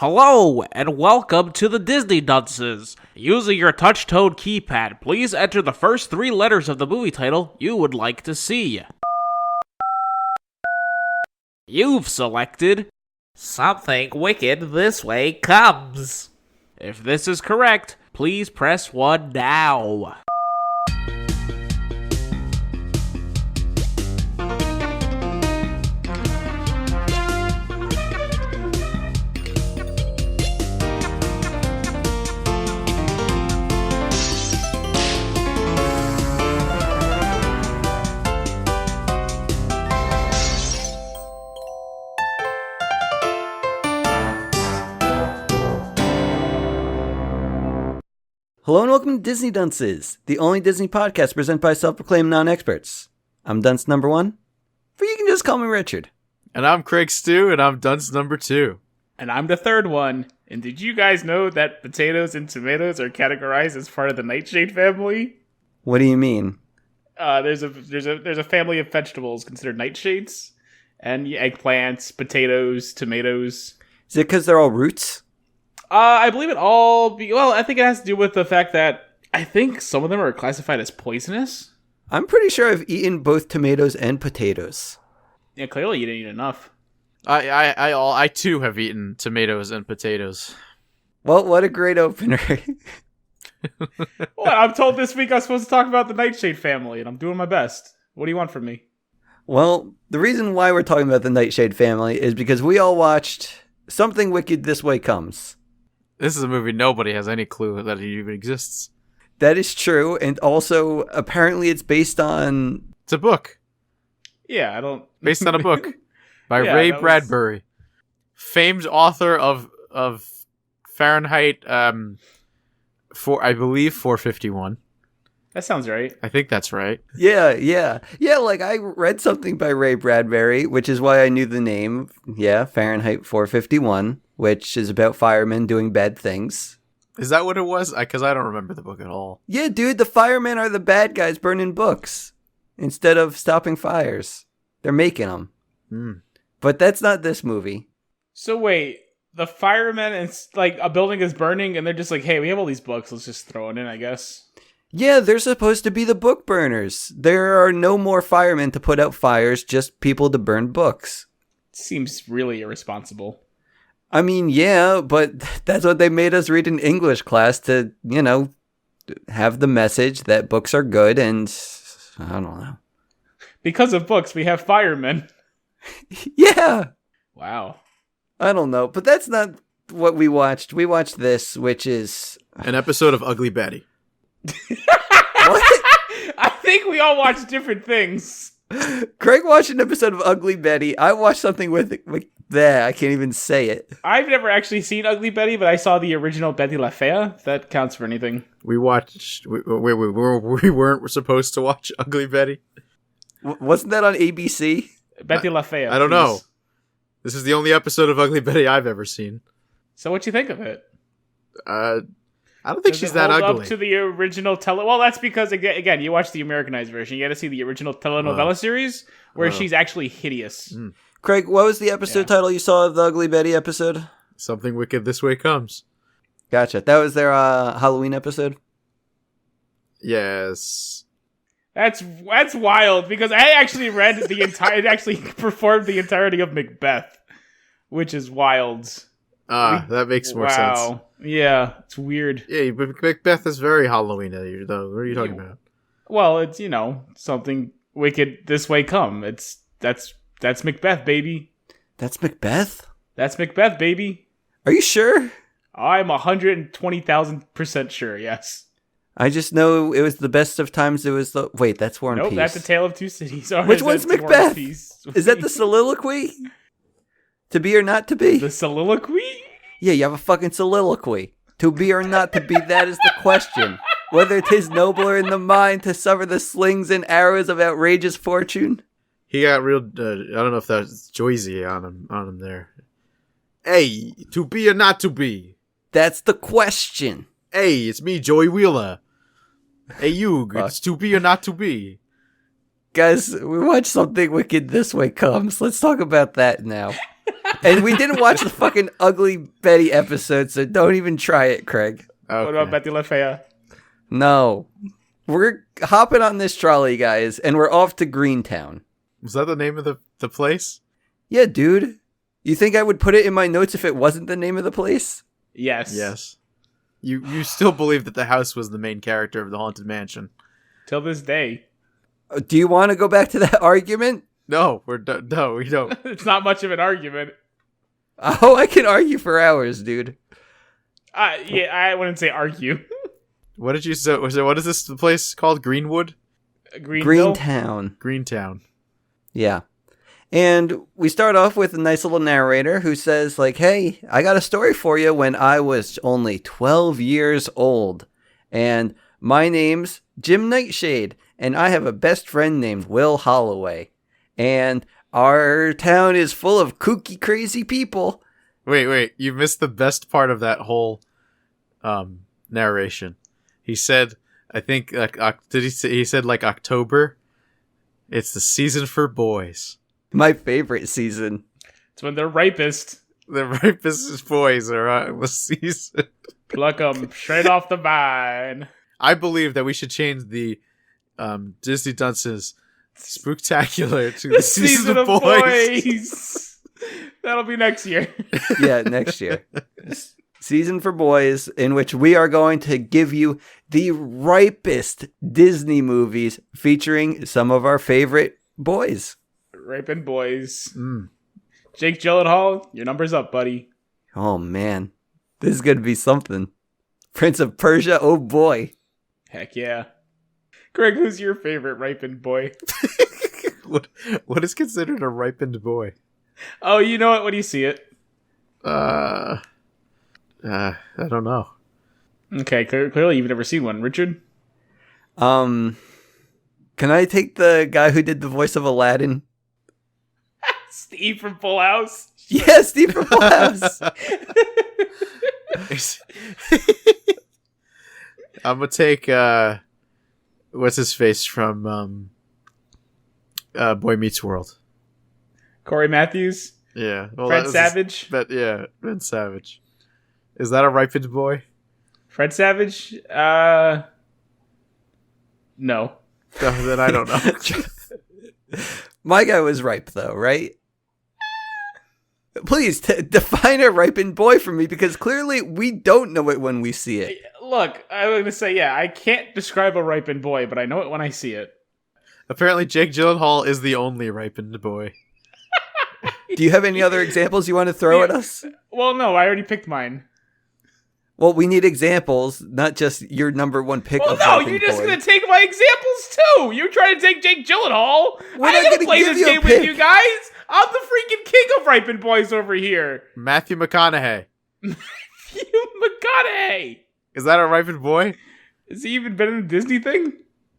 Hello, and welcome to the Disney Dunces. Using your touch-tone keypad, please enter the first 3 letters of the movie title you would like to see. You've selected Something Wicked This Way Comes. If this is correct, please press 1 now. Hello and welcome to Disney Dunces, the only Disney podcast presented by self-proclaimed non-experts. I'm Dunce number 1, but you can just call me Richard. And I'm Craig Stew, and I'm Dunce number 2. And I'm the third one. And did you guys know that potatoes and tomatoes are categorized as part of the nightshade family? What do you mean? There's a family of vegetables considered nightshades, and eggplants, potatoes, tomatoes. Is it because they're all roots? I believe it all. I think it has to do with the fact that I think some of them are classified as poisonous. I'm pretty sure I've eaten both tomatoes and potatoes. Yeah, clearly you didn't eat enough. I too have eaten tomatoes and potatoes. Well, what a great opener. Well, I'm told this week I'm supposed to talk about the nightshade family, and I'm doing my best. What do you want from me? Well, the reason why we're talking about the Nightshade family is because we all watched Something Wicked This Way Comes. This is a movie nobody has any clue that it even exists. That is true, and also, apparently it's based on... It's a book. Yeah, I don't... Based on a book by Yeah, Ray that was- Bradbury. Famed author of Fahrenheit, I believe 451. That sounds right. I think that's right. Yeah, like I read something by Ray Bradbury, which is why I knew the name. Yeah, Fahrenheit 451, which is about firemen doing bad things. Is that what it was? Because I don't remember the book at all. Yeah, dude, the firemen are the bad guys burning books instead of stopping fires. They're making them. But that's not this movie. So wait, the firemen and like a building is burning, and they're just like, "Hey, we have all these books. Let's just throw it in, I guess." Yeah, they're supposed to be the book burners. There are no more firemen to put out fires, just people to burn books. Seems really irresponsible. I mean, yeah, but that's what they made us read in English class to, have the message that books are good and, I don't know. Because of books, we have firemen. Yeah. Wow. I don't know, but that's not what we watched. We watched this, which is... An episode of Ugly Betty. What? I think we all watch different things. Craig watched an episode of Ugly Betty. I watched something with that. I can't even say it. I've never actually seen Ugly Betty, but I saw the original Betty La Fea. That counts for anything. We watched... We weren't supposed to watch Ugly Betty. Wasn't that on ABC? Betty La Fea. I don't please. know. This is the only episode of Ugly Betty I've ever seen. So what you think of it? I don't think Does she's it that hold ugly. up to the original Well, that's because again, you watch the Americanized version. You got to see the original telenovela series where she's actually hideous. Craig, what was the episode title you saw of the Ugly Betty episode? Something Wicked This Way Comes. Gotcha. That was their Halloween episode? Yes. That's wild because I actually read the entire. It actually performed the entirety of Macbeth, which is wild. That makes more sense. Wow. Yeah, it's weird. Yeah, but Macbeth is very Halloween-y, though. What are you talking about? Well, it's something wicked this way come. That's Macbeth, baby. That's Macbeth? That's Macbeth, baby. Are you sure? I'm 120,000% sure. Yes. I just know it was the best of times. It was the... Wait, that's War and Nope, Peace. that's A Tale of Two Cities. Or Which is one's that War and Macbeth? Peace? Is that the soliloquy? To be or not to be? The soliloquy? Yeah, you have a fucking soliloquy. To be or not to be, that is the question. Whether 'tis nobler in the mind to suffer the slings and arrows of outrageous fortune. He got real... I don't know if that's Joyzy on him there. Hey, to be or not to be? That's the question. Hey, it's me, Joey Wheeler. Hey, you, it's to be or not to be? Guys, we watched Something Wicked This Way Comes. Let's talk about that now. And we didn't watch the fucking Ugly Betty episode, so don't even try it, Craig. Okay. What about Betty La Fea? No. We're hopping on this trolley, guys, and we're off to Greentown. Was that the name of the place? Yeah, dude. You think I would put it in my notes if it wasn't the name of the place? Yes. Yes. You still believe that the house was the main character of the Haunted Mansion? Till this day. Do you want to go back to that argument? No, no, we don't. It's not much of an argument. Oh, I can argue for hours, dude. Yeah, I wouldn't say argue. What did you say? What is this place called? Greenwood? Greenville? Greentown. Greentown. Yeah. And we start off with a nice little narrator who says, like, hey, I got a story for you when I was only 12 years old. And my name's Jim Nightshade, and I have a best friend named Will Holloway. And our town is full of kooky, crazy people. Wait, you missed the best part of that whole narration. He said, I think, he said like October? It's the season for boys. My favorite season. It's when they're ripest. The ripest boys are on the season. Pluck them straight off the vine. I believe that we should change the Disney Dunces Spooktacular to the season of boys. That'll be next year. Yeah, next year. Season for boys, in which we are going to give you the ripest Disney movies featuring some of our favorite boys. Raping boys. Jake Gyllenhaal, your number's up, buddy. Oh, man. This is going to be something. Prince of Persia, oh boy. Heck yeah. Greg, who's your favorite ripened boy? What is considered a ripened boy? Oh, you know it when you see it. I don't know. Okay, clearly you've never seen one. Richard? Can I take the guy who did the voice of Aladdin? Steve from Full House? Yeah, Steve from Full House. I'm gonna take what's his face from Boy Meets World. Corey Matthews? Yeah, well, Fred Savage? Ben Savage. Is that a ripened boy? Fred Savage? No. No, then I don't know. My guy was ripe, though, right? Please, define a ripened boy for me, because clearly we don't know it when we see it. Look, I was going to say, yeah, I can't describe a ripened boy, but I know it when I see it. Apparently, Jake Gyllenhaal is the only ripened boy. Do you have any other examples you want to throw at us? Well, no, I already picked mine. Well, we need examples, not just your number one pick. Well, of no, ripened you're just boy. going to take my examples, too. You're trying to take Jake Gyllenhaal. We're I not ain't going to gonna play give this you a game with pick. you guys. I'm the freaking king of ripened boys over here. Matthew McConaughey. You McConaughey. Is that a ripened boy? Has he even been in a Disney thing?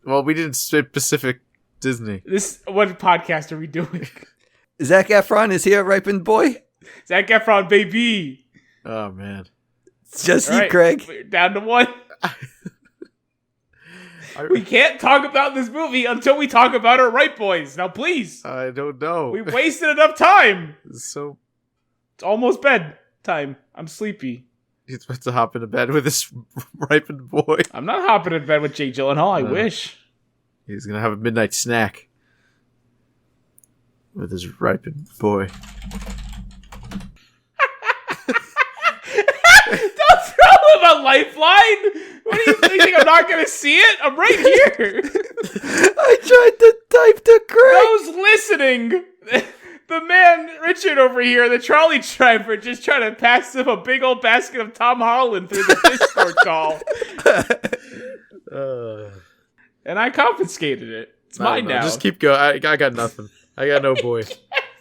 Well, we didn't spit Pacific Disney. What podcast are we doing? Zac Efron, is he a ripened boy? Zac Efron, baby. Oh, man. It's just All you, right, Craig. we're down to one. We can't talk about this movie until we talk about our right boys. Now, please. I don't know. We wasted enough time. So It's almost bedtime. I'm sleepy. he's about to hop into bed with this ripened boy. I'm not hopping in bed with Jake Gyllenhaal. I No. wish. He's gonna have a midnight snack with his ripened boy. Don't throw him a lifeline. What do you think? I'm not going to see it? I'm right here. I tried to type to Craig. Those listening, the man Richard over here, the trolley driver, just trying to pass him a big old basket of Tom Holland through the Discord call, and I confiscated it. It's mine now. Just keep going. I got nothing. I got no boy.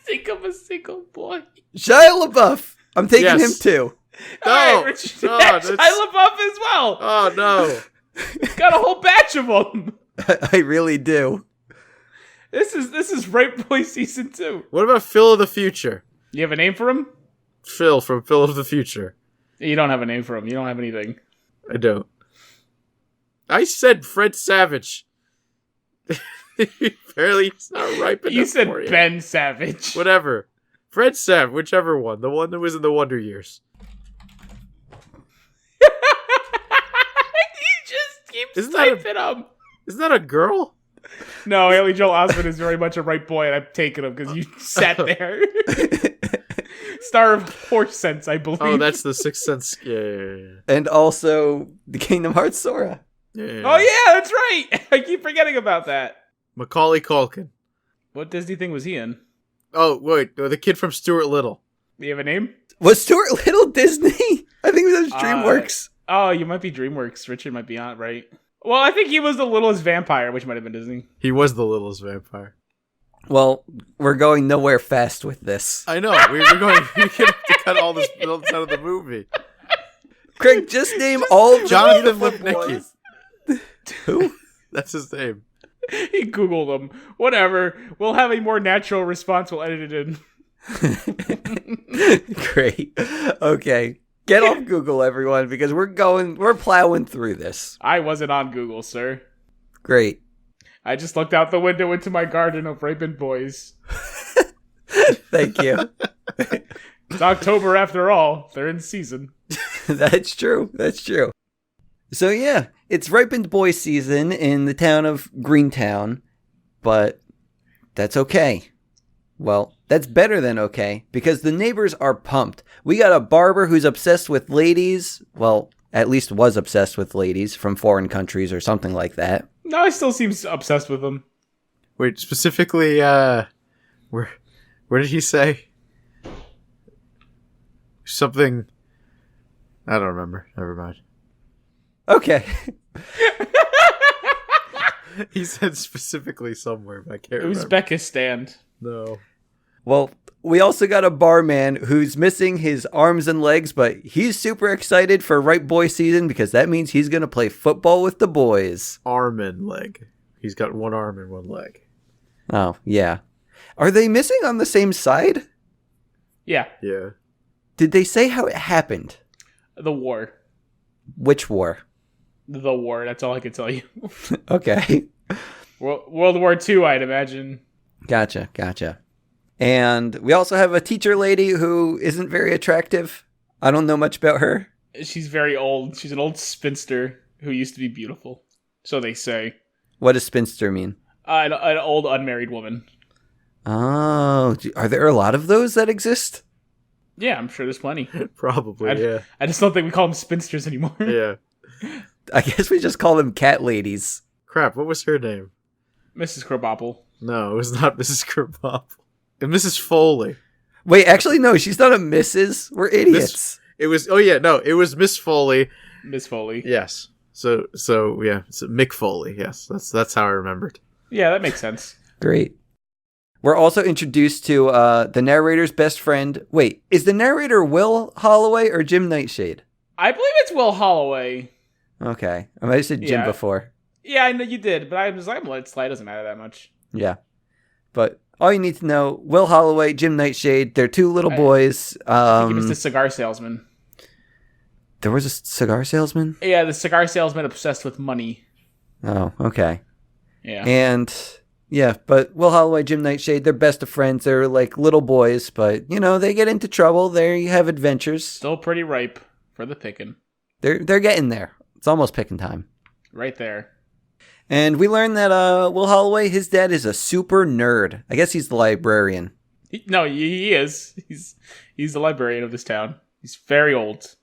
Think of a single boy. Shia LaBeouf. I'm taking Yes. him too. No, All right, Richard, no, that's that's- Shia LaBeouf as well. Oh no! Got a whole batch of them. I really do. This is Right Boy Season 2. What about Phil of the Future? You have a name for him? Phil from Phil of the Future. You don't have a name for him. You don't have anything. I don't. I said Fred Savage. Apparently, he's not ripe enough You said for you. Ben Savage. Whatever. Fred Sav, whichever one. The one that was in the Wonder Years. He just keeps typing them. Isn't that a girl? No, Haley Joel Osment is very much a right boy, and I'm taking him because you sat there. Star of Horse Sense, I believe. Oh, that's the Sixth Sense. Yeah. And also the Kingdom Hearts Sora. Yeah. Oh, yeah, that's right. I keep forgetting about that. Macaulay Culkin. What Disney thing was he in? Oh, wait. The kid from Stuart Little. Do you have a name? Was Stuart Little Disney? I think it was DreamWorks. Oh, you might be DreamWorks. Richard might be on, right? Well, I think he was the littlest vampire, which might have been Disney. He was the littlest vampire. Well, we're going nowhere fast with this. I know. We're going. We have to cut all this out of the movie. Craig, just name all of the Jonathan beautiful Lipnicki. boys. Who? That's his name. He Googled them. Whatever. We'll have a more natural response. We'll edit it in. Great. Okay. Get off Google, everyone, because we're plowing through this. I wasn't on Google, sir. Great. I just looked out the window into my garden of raping boys. Thank you. It's October after all. They're in season. That's true. That's true. So yeah, it's ripened boy season in the town of Greentown, but that's okay. Well, that's better than okay, because the neighbors are pumped. We got a barber who's obsessed with ladies. Well, at least was obsessed with ladies from foreign countries or something like that. No, he still seems obsessed with them. Wait, specifically, where did he say? Something. I don't remember. Never mind. Okay. He said specifically somewhere, but I can't remember. Uzbekistan. No. Well, we also got a barman who's missing his arms and legs, but he's super excited for Right Boy season because that means he's going to play football with the boys. Arm and leg. He's got one arm and one leg. Oh, yeah. Are they missing on the same side? Yeah, Yeah. Did they say how it happened? the war. Which war? The war, that's all I can tell you. Okay. World War II, I'd imagine. Gotcha. And we also have a teacher lady who isn't very attractive. I don't know much about her. She's very old. She's an old spinster who used to be beautiful. So they say. What does spinster mean? An old unmarried woman. Oh, are there a lot of those that exist? Yeah, I'm sure there's plenty. Probably, yeah. I just don't think we call them spinsters anymore. Yeah. I guess we just call them cat ladies. Crap, what was her name? Mrs. Krabappel. No, it was not Mrs. Krabappel. And Mrs. Foley. Wait, actually, no, she's not a Mrs. We're idiots. It was Miss Foley. Miss Foley. Yes. So yeah, it's Mick Foley. Yes, that's how I remembered. Yeah, that makes sense. Great. We're also introduced to the narrator's best friend. Wait, is the narrator Will Holloway or Jim Nightshade? I believe it's Will Holloway. Okay. I might have said Jim Yeah. before. Yeah, I know you did, but I was like, let it slide. It doesn't matter that much. Yeah. But all you need to know, Will Holloway, Jim Nightshade, they're two little boys. I think it was the cigar salesman. There was a cigar salesman? Yeah, the cigar salesman obsessed with money. Oh, okay. Yeah. And yeah, but Will Holloway, Jim Nightshade, they're best of friends. They're like little boys, but they get into trouble. They have adventures. Still pretty ripe for the picking. They're getting there. It's almost picking time. Right there. And we learned that Will Holloway, his dad is a super nerd. I guess he's the librarian. He is. He's the librarian of this town. He's very old.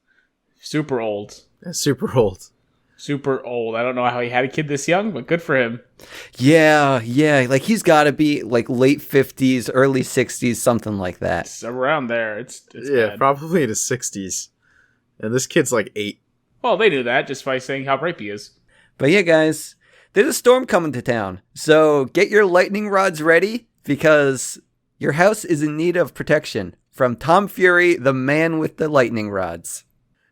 Super old. Yeah, super old. Super old. I don't know how he had a kid this young, but good for him. Yeah. Like he's got to be like late 50s, early 60s, something like that. It's around there. It's Yeah, bad. probably in his 60s. And this kid's like 8. Well, they knew that just by saying how ripe he is. But yeah, guys, there's a storm coming to town. So get your lightning rods ready because your house is in need of protection from Tom Fury, the man with the lightning rods.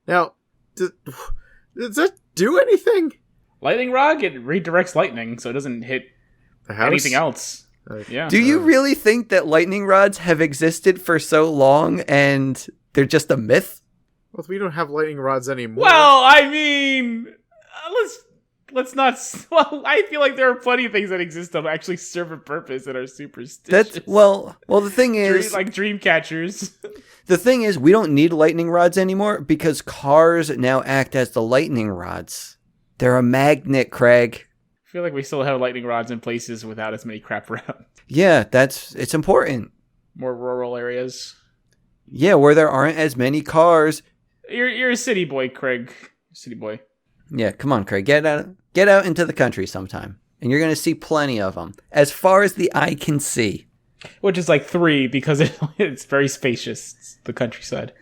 Now, does that do anything? Lightning rod, it redirects lightning so it doesn't hit The house? anything else. Yeah. Do you really think that lightning rods have existed for so long and they're just a myth? Well, we don't have lightning rods anymore. Well, I mean, let's let's not. Well, I feel like there are plenty of things that exist that actually serve a purpose and are superstitious. That's well. The thing is, like dream catchers. The thing is, we don't need lightning rods anymore because cars now act as the lightning rods. They're a magnet, Craig. I feel like we still have lightning rods in places without as many crap around. Yeah, it's important. More rural areas. Yeah, where there aren't as many cars. You're a city boy, Craig. City boy. Yeah, come on, Craig. Get out into the country sometime, and you're gonna see plenty of them, as far as the eye can see. Which is like 3 because it's very spacious. It's the countryside.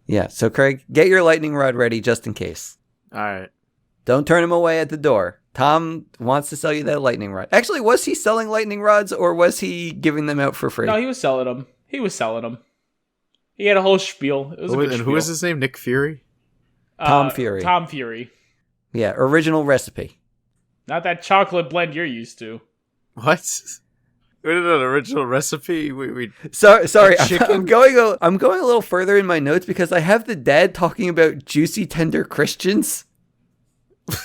Yeah, so Craig, get your lightning rod ready just in case. All right. Don't turn him away at the door. Tom wants to sell you that lightning rod. Actually, was he selling lightning rods or was he giving them out for free? No, he was selling them. He had a whole spiel. It was a good spiel. Who is his name? Nick Fury? Tom Fury. Tom Fury. Yeah, original recipe. Not that chocolate blend you're used to. What? We did an original recipe. Sorry. I'm going a little further in my notes because I have the dad talking about juicy tender Christians,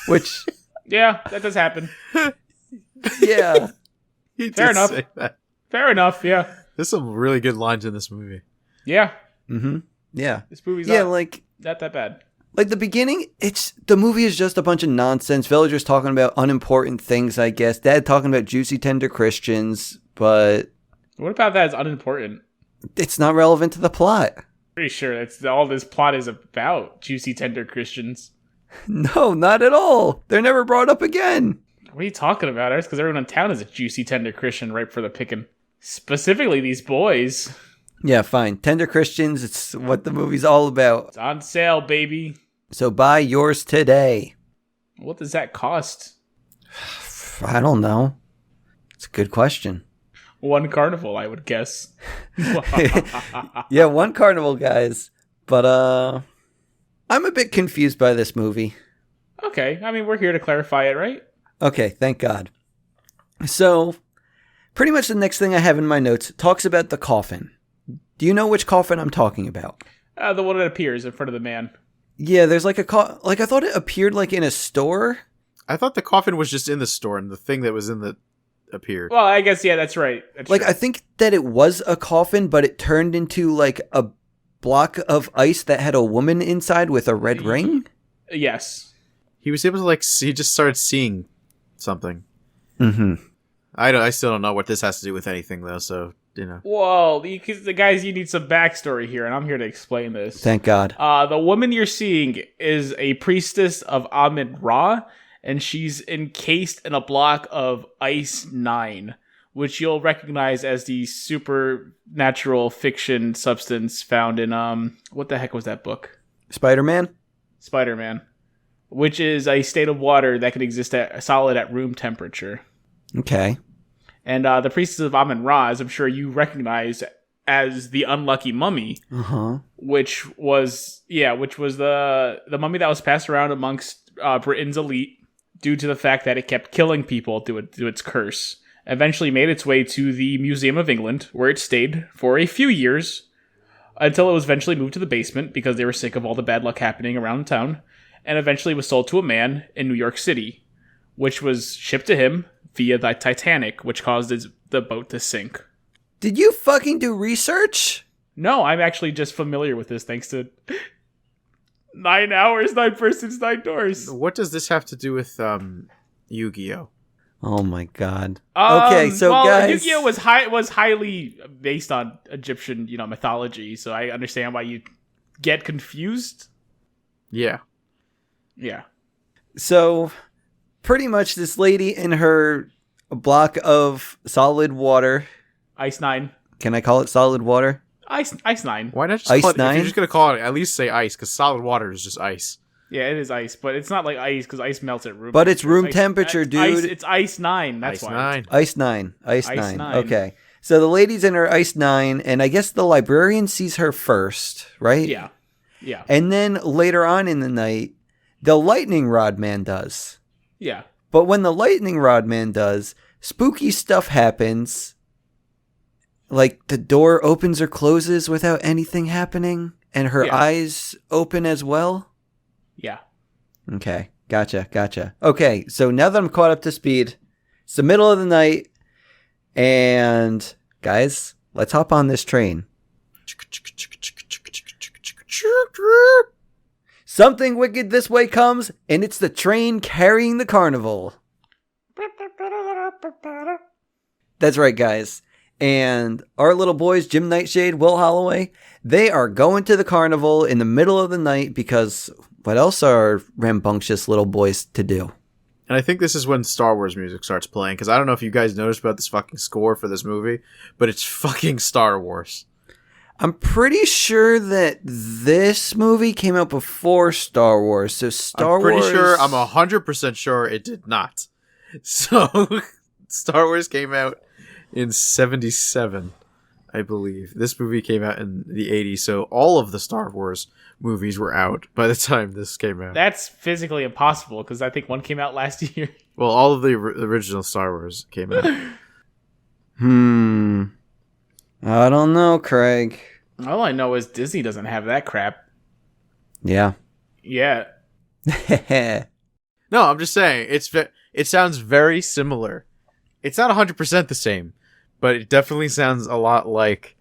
which yeah, that does happen. Yeah, fair enough. Say that. Fair enough. Yeah, there's some really good lines in this movie. Yeah. Mm-hmm. Yeah. This movie's not that bad. Like the beginning, the movie is just a bunch of nonsense. Villagers talking about unimportant things, I guess. Dad talking about juicy tender Christians, but what about that is unimportant? It's not relevant to the plot. Pretty sure that's all this plot is about. Juicy tender Christians. No, not at all. They're never brought up again. What are you talking about? That's because everyone in town is a juicy tender Christian ripe for the picking. Specifically these boys. Yeah, fine. Tender Christians, it's what the movie's all about. It's on sale, baby. So buy yours today. What does that cost? I don't know. It's a good question. 1 carnival, I would guess. Yeah, 1 carnival, guys. But I'm a bit confused by this movie. Okay, I mean, we're here to clarify it, right? Okay, thank God. So, pretty much the next thing I have in my notes talks about the coffin. Do you know which coffin I'm talking about? The one that appears in front of the man. Yeah, there's like a I thought it appeared like in a store. I thought the coffin was just in the store and the thing that was in the appeared. Well, I guess, yeah, that's right. That's like, true. I think that it was a coffin, but it turned into like a block of ice that had a woman inside with a red ring. Yes. He was able to he just started seeing something. Mm-hmm. I still don't know what this has to do with anything though, so, you know. Well, because the guys, you need some backstory here, and I'm here to explain this. Thank God. The woman you're seeing is a priestess of Amun-Ra, and she's encased in a block of Ice 9, which you'll recognize as the supernatural fiction substance found in, what the heck was that book? Spider-Man? Spider-Man. Which is a state of water that can exist solid at room temperature. Okay. And the priestess of Amun-Ra, as I'm sure you recognize as the unlucky mummy, which was the mummy that was passed around amongst Britain's elite due to the fact that it kept killing people due to its curse. Eventually made its way to the Museum of England, where it stayed for a few years until it was eventually moved to the basement because they were sick of all the bad luck happening around town, and eventually was sold to a man in New York City, which was shipped to him via the Titanic, which caused the boat to sink. Did you fucking do research? No, I'm actually just familiar with this thanks to 9 hours, 9 persons, 9 doors. What does this have to do with Yu-Gi-Oh? Oh my God. Okay, so guys, Yu-Gi-Oh was highly based on Egyptian, mythology, so I understand why you get confused. Yeah. Yeah. So pretty much this lady in her block of solid water. Ice 9. Can I call it solid water? Ice 9. Why not just Ice call it, 9? if you're just going to call it, at least say ice, because solid water is just ice. Yeah, it is ice, but it's not like ice, because ice melts at room But temperature. it's room temperature, dude. It's Ice 9, that's Ice why. 9. Ice 9. Ice Ice 9. 9. Okay. So the lady's in her Ice 9, and I guess the librarian sees her first, right? Yeah. Yeah. And then later on in the night, the lightning rod man does. Yeah. But when the lightning rod man does, spooky stuff happens. Like the door opens or closes without anything happening, and her eyes open as well. Yeah. Okay. Gotcha. Okay, so now that I'm caught up to speed, it's the middle of the night, and guys, let's hop on this train. Something wicked this way comes, and it's the train carrying the carnival. That's right, guys. And our little boys, Jim Nightshade, Will Holloway, they are going to the carnival in the middle of the night because what else are rambunctious little boys to do? And I think this is when Star Wars music starts playing, because I don't know if you guys noticed about this fucking score for this movie, but it's fucking Star Wars. I'm pretty sure that this movie came out before Star Wars, so I'm 100% sure it did not. So, Star Wars came out in 1977, I believe. This movie came out in the 80s, so all of the Star Wars movies were out by the time this came out. That's physically impossible, because I think one came out last year. Well, all of the original Star Wars came out. I don't know, Craig. All I know is Disney doesn't have that crap. Yeah. Yeah. No, I'm just saying, it sounds very similar. It's not 100% the same, but it definitely sounds a lot like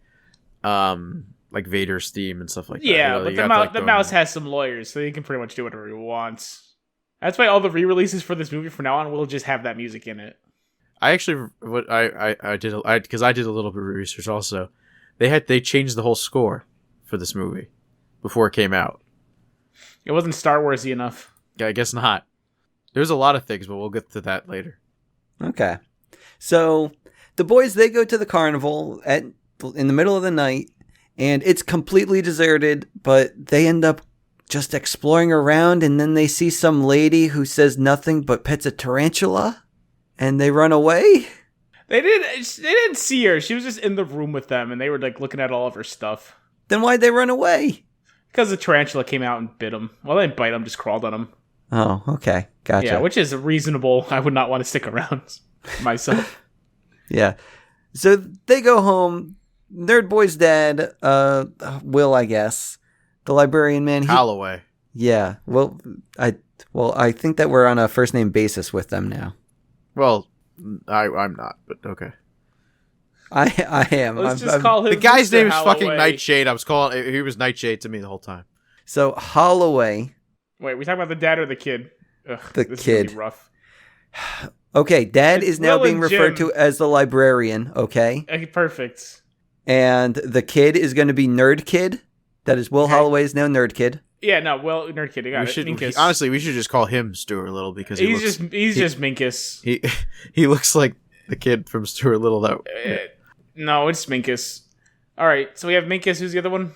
Vader's theme and stuff like that. Yeah, You know, but the mouse has some lawyers, so he can pretty much do whatever he wants. That's why all the re-releases for this movie from now on will just have that music in it. I actually, because I did a little bit of research also. They changed the whole score for this movie before it came out. It wasn't Star Warsy enough. Yeah, I guess not. There's a lot of things, but we'll get to that later. Okay. So the boys, they go to the carnival in the middle of the night, and it's completely deserted, but they end up just exploring around, and then they see some lady who says nothing but pets a tarantula, and they run away. They didn't see her. She was just in the room with them, and they were like looking at all of her stuff. Then why'd they run away? Because the tarantula came out and bit them. Well, they didn't bite them, just crawled on them. Oh, okay. Gotcha. Yeah, which is reasonable. I would not want to stick around myself. Yeah. So they go home. Nerd Boy's dad, Will, I guess, the librarian man. Holloway. Yeah. Well, I think that we're on a first name basis with them now. Well, I'm not, but okay. I am. Let's just call him the guy's Mr. name is Holloway. fucking Nightshade. He was Nightshade to me the whole time. So Holloway. Wait, we talking about the dad or the kid? Ugh, the this kid. Is really rough. Okay, Dad It's is now Will being and referred Jim. to as the librarian, okay? Okay, perfect. And the kid is going to be Nerd Kid. That is Will Okay. Holloway is now Nerd Kid. Yeah, no, well, nerd kid, I got it. Minkus. Honestly, we should just call him Stuart Little because he's just Minkus. he looks like the kid from Stuart Little. No, it's Minkus. All right, so we have Minkus. Who's the other one?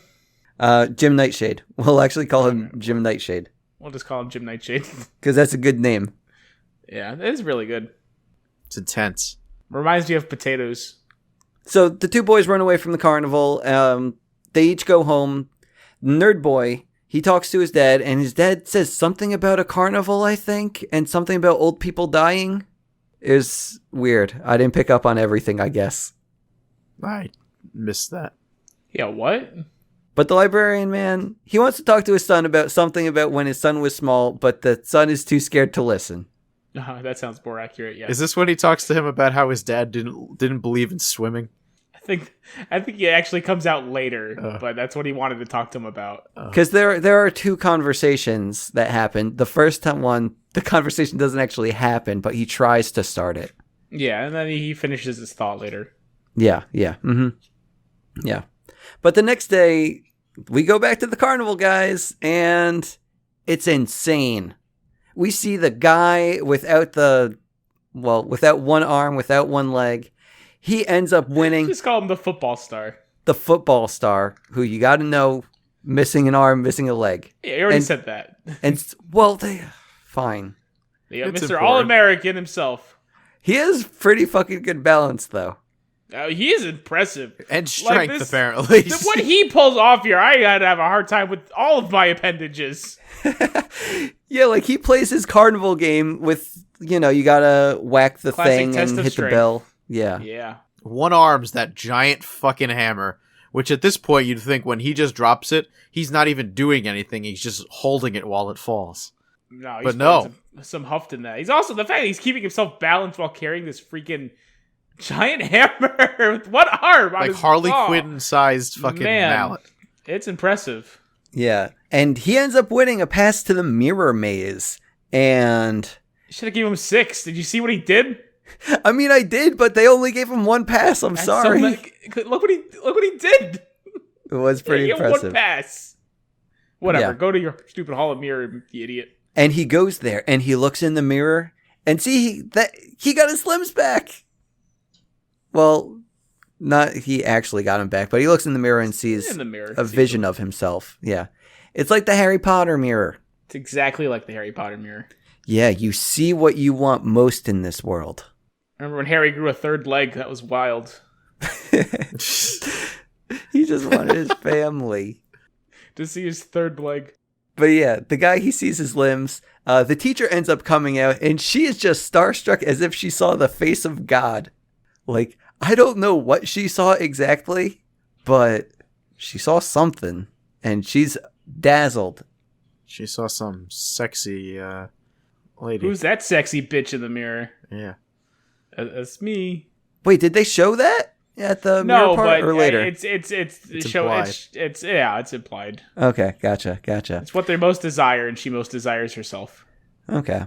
Jim Nightshade. We'll actually call him Jim Nightshade We'll just call him Jim Nightshade. because that's a good name. Yeah, that is really good. It's intense. Reminds me of potatoes. So the two boys run away from the carnival. They each go home. Nerd Boy, he talks to his dad, and his dad says something about a carnival, I think, and something about old people dying. It was weird. I didn't pick up on everything, I guess. I missed that. Yeah, what? But the librarian man, he wants to talk to his son about something about when his son was small, but the son is too scared to listen. That sounds more accurate. Yeah. Is this when he talks to him about how his dad didn't believe in swimming? I think it actually comes out later, but that's what he wanted to talk to him about. Because there are two conversations that happen. The first one, the conversation doesn't actually happen, but he tries to start it. Yeah, and then he finishes his thought later. Yeah. Yeah. But the next day, we go back to the carnival, guys, and it's insane. We see the guy without one arm, without one leg. He ends up winning. Just call him the football star. The football star, who you got to know, missing an arm, missing a leg. Yeah, he already said that. Fine. Yeah, It's Mr. important. All-American himself. He has pretty fucking good balance, though. He is impressive. And strength, this- apparently. What he pulls off here, I gotta have a hard time with all of my appendages. Yeah, like he plays his carnival game with, you gotta whack the Classic thing test and of hit strength. the bell. Yeah. Yeah. One arm's that giant fucking hammer, which at this point you'd think when he just drops it, he's not even doing anything. He's just holding it while it falls. No, he's But no. putting some huft in that. He's also the fact that he's keeping himself balanced while carrying this freaking giant hammer with one arm on Like his Harley claw. Quinn-sized fucking Man, mallet. It's impressive. Yeah. And he ends up winning a pass to the mirror maze. And You should have given him 6. Did you see what he did? I mean, I did, but they only gave him one pass. I'm That's sorry. look what he did. It was pretty He gave him impressive. one pass. Whatever. Yeah. Go to your stupid hall of mirror, you idiot. And he goes there and he looks in the mirror and see that he got his limbs back. Well, not he actually got him back, but he looks in the mirror and sees In the mirror. a vision of himself. Yeah. It's like the Harry Potter mirror. It's exactly like the Harry Potter mirror. Yeah, you see what you want most in this world. Remember when Harry grew a third leg? That was wild. He just wanted his family. To see his third leg. But yeah, the guy, he sees his limbs. The teacher ends up coming out, and she is just starstruck as if she saw the face of God. Like, I don't know what she saw exactly, but she saw something, and she's dazzled. She saw some sexy lady. Who's that sexy bitch in the mirror? Yeah. That's me. Wait, did they show that at the mirror No, part but or later? it's implied. it's implied. Okay, gotcha. It's what they most desire, and she most desires herself. Okay.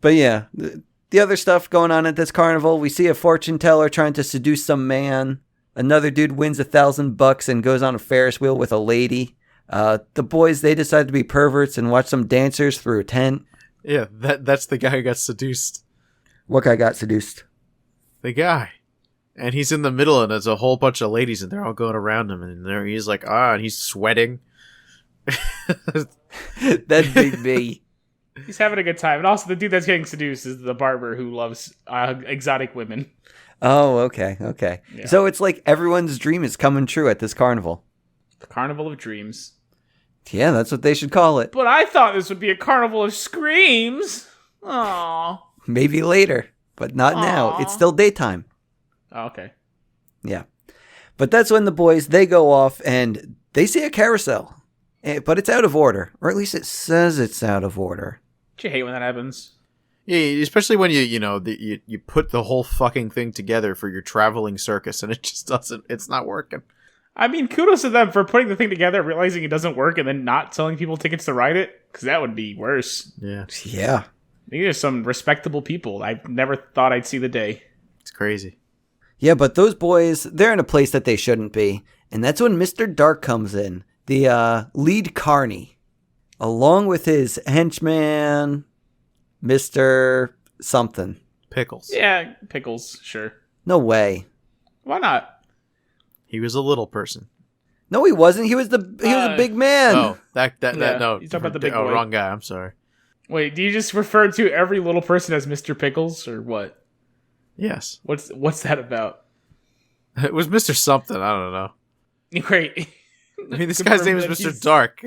But yeah, the other stuff going on at this carnival, we see a fortune teller trying to seduce some man. Another dude wins $1,000 and goes on a Ferris wheel with a lady. The boys, they decide to be perverts and watch some dancers through a tent. Yeah, that's the guy who got seduced. What guy got seduced? The guy. And he's in the middle, and there's a whole bunch of ladies, and they're all going around him, and there he's like, and he's sweating. That'd be me. He's having a good time. And also, the dude that's getting seduced is the barber who loves exotic women. Oh, okay. Yeah. So it's like everyone's dream is coming true at this carnival. The Carnival of Dreams. Yeah, that's what they should call it. But I thought this would be a carnival of screams. Aww. Maybe later, but not now. Aw. It's still daytime. Oh, okay. Yeah. But that's when the boys, they go off and they see a carousel. But it's out of order. Or at least it says it's out of order. Don't you hate when that happens? Yeah, especially when you put the whole fucking thing together for your traveling circus, and it just doesn't. It's not working. I mean, kudos to them for putting the thing together, realizing it doesn't work, and then not selling people tickets to ride it, because that would be worse. Yeah, Yeah. These are some respectable people. I never thought I'd see the day. it's crazy. Yeah, but those boys, they're in a place that they shouldn't be. And that's when Mr. Dark comes in, the lead carny, along with his henchman, Mr. something. Pickles. Yeah, pickles, sure. No way. Why not? He was a little person. No, he wasn't. He was a big man. Oh, that Yeah, no. he's talking about the big boy. Wrong guy. I'm sorry. Wait, do you just refer to every little person as Mr. Pickles, or what? Yes, What's that about? it was Mr. Something. I don't know. Great. I mean, this guy's name is Mr. Dark.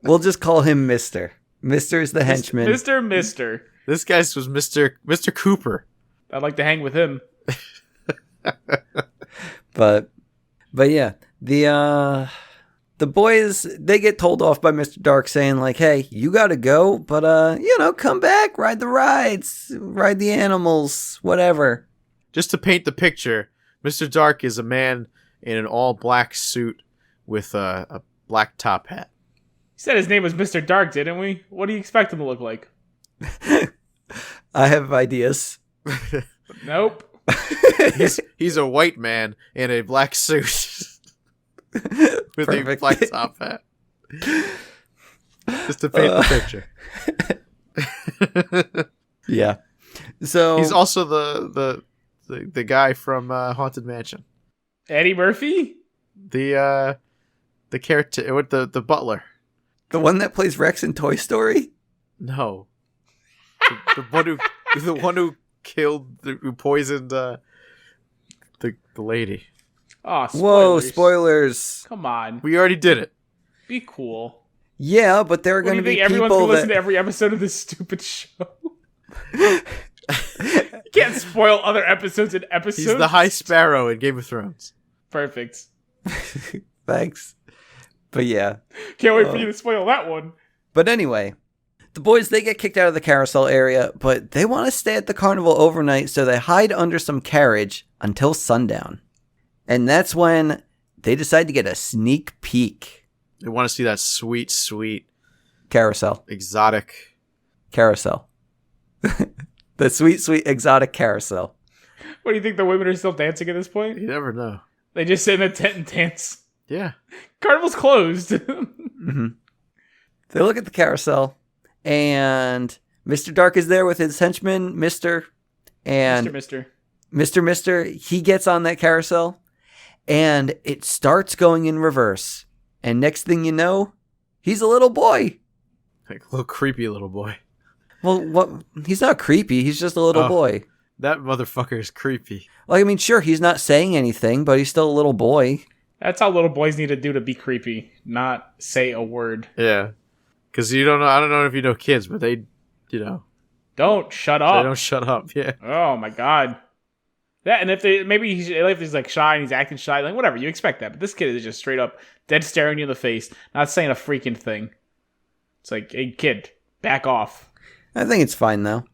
We'll just call him Mr. Mr. is the henchman. Mr. This guy's was Mr. Cooper. I'd like to hang with him. But yeah, the boys, they get told off by Mr. Dark saying like, hey, you gotta go, but come back, ride the rides, ride the animals, whatever. Just to paint the picture, Mr. Dark is a man in an all-black suit with a black top hat. You said his name was Mr. Dark, didn't we? What do you expect him to look like? I have ideas. Nope. He's a white man in a black suit with Perfect. a black top hat. Just to paint the picture. Yeah. So He's also the guy from Haunted Mansion. Eddie Murphy? The caretaker with the butler. the one that plays Rex in Toy Story. No. the one who who poisoned the lady. Oh, spoilers. Whoa, spoilers. Come on. We already did it. Be cool. Yeah, but there are What do going to you be think? Everyone's people going to listen that... to every episode of this stupid show? You can't spoil other episodes and episodes. He's the High Sparrow in Game of Thrones. Perfect. Thanks. But yeah. Can't wait for you to spoil that one. But anyway, The boys, they get kicked out of the carousel area, but they want to stay at the carnival overnight, so they hide under some carriage until sundown. And that's when they decide to get a sneak peek. They want to see that sweet, sweet Carousel. exotic. Carousel. The sweet, sweet exotic carousel. What do you think? The women are still dancing at this point? You never know. They just sit in a tent and dance. Yeah. Carnival's closed. Mm-hmm. They look at the carousel, and Mr. Dark is there with his henchman, Mr. And Mister, he gets on that carousel, and it starts going in reverse. And next thing you know, he's a little boy. Like a little creepy little boy. Well, what? He's not creepy. He's just a little boy. That motherfucker is creepy. Like, I mean, sure, he's not saying anything, but he's still a little boy. That's how little boys need to do to be creepy, not say a word. Yeah. Because you don't know, I don't know if you know kids, but they, Don't shut up. they don't shut up. Yeah. Oh my god. That, and if he's like shy and he's acting shy, like whatever, you expect that. But this kid is just straight up dead staring you in the face, not saying a freaking thing. It's like, hey kid, back off. I think it's fine, though.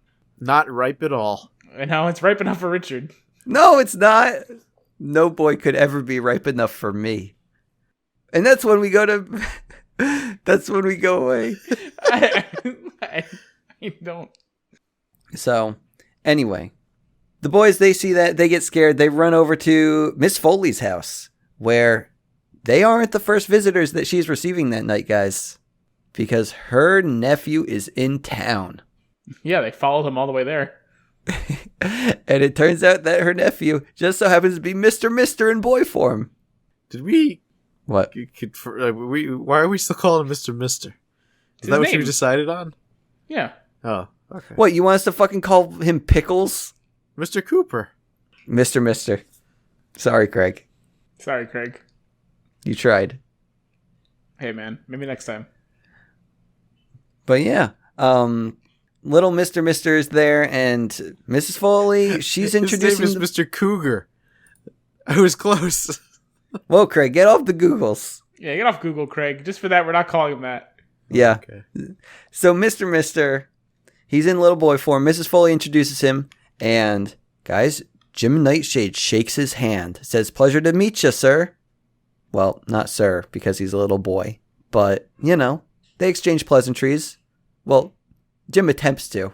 Not ripe at all. And now it's ripe enough for Richard. No, it's not. No boy could ever be ripe enough for me. And that's when we go to... that's when we go away. I don't. So, anyway. The boys, they see that, they get scared. They run over to Miss Foley's house, where they aren't the first visitors that she's receiving that night, guys. Because her nephew is in town. Yeah, they followed him all the way there. And it turns out that her nephew just so happens to be Mr. in boy form. Did we... What? Why are we still calling him Mr. Mister? Is that what you decided on? Yeah. Oh, okay. What, you want us to fucking call him Pickles? Mr. Cooper. Mr. Sorry, Craig. Sorry, Craig. You tried. Hey, man. Maybe next time. But yeah, little Mr. is there, and Mrs. Foley, she's introducing... His name is Mr. Cougar. I was close. Whoa, Craig, get off the Googles. Yeah, get off Google, Craig. Just for that, we're not calling him that. Yeah. Okay. So Mr. He's in little boy form. Mrs. Foley introduces him, and guys, Jim Nightshade shakes his hand. Says, "Pleasure to meet you, sir." Well, not sir, because he's a little boy. But, they exchange pleasantries. Well, Jim attempts to.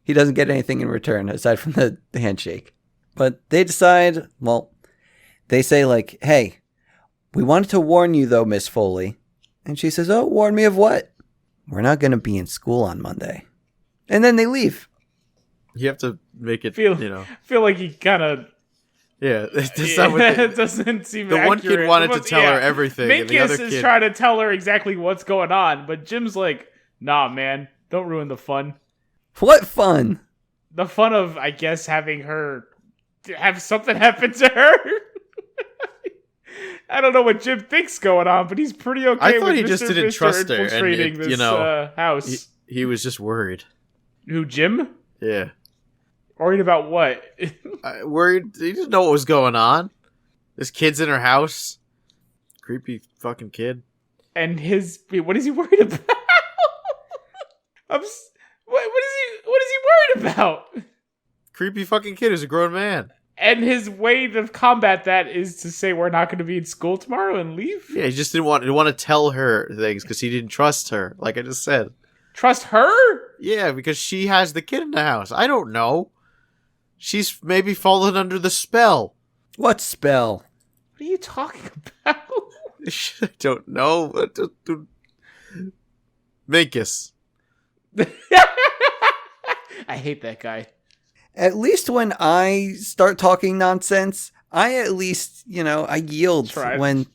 He doesn't get anything in return aside from the handshake. But they decide, they say like, "Hey, we wanted to warn you though, Miss Foley." And she says, "Oh, warn me of what?" "We're not going to be in school on Monday." And then they leave. You have to make it, feel like he kind of... Yeah, that's not what it doesn't seem the accurate. one kid wanted to tell her everything, and the other Minkus is kid... trying to tell her exactly what's going on, but Jim's like, "Nah, man, don't ruin the fun." What fun? The fun of, I guess, having her have something happen to her. I don't know what Jim thinks going on, but he's pretty okay. I thought with he just didn't trust her, and infiltrating this house. He was just worried. Who, Jim? Yeah. Worried about what? Worried. He didn't know what was going on. This kid's in her house. Creepy fucking kid. And what is he worried about? What is he worried about? Creepy fucking kid who's a grown man. And his way to combat that is to say we're not going to be in school tomorrow and leave? Yeah, he just didn't want to tell her things because he didn't trust her, like I just said. Trust her? Yeah, because she has the kid in the house. I don't know. She's maybe fallen under the spell. What spell? What are you talking about? I don't know. Minkus. I hate that guy. At least when I start talking nonsense, I at least, I yield when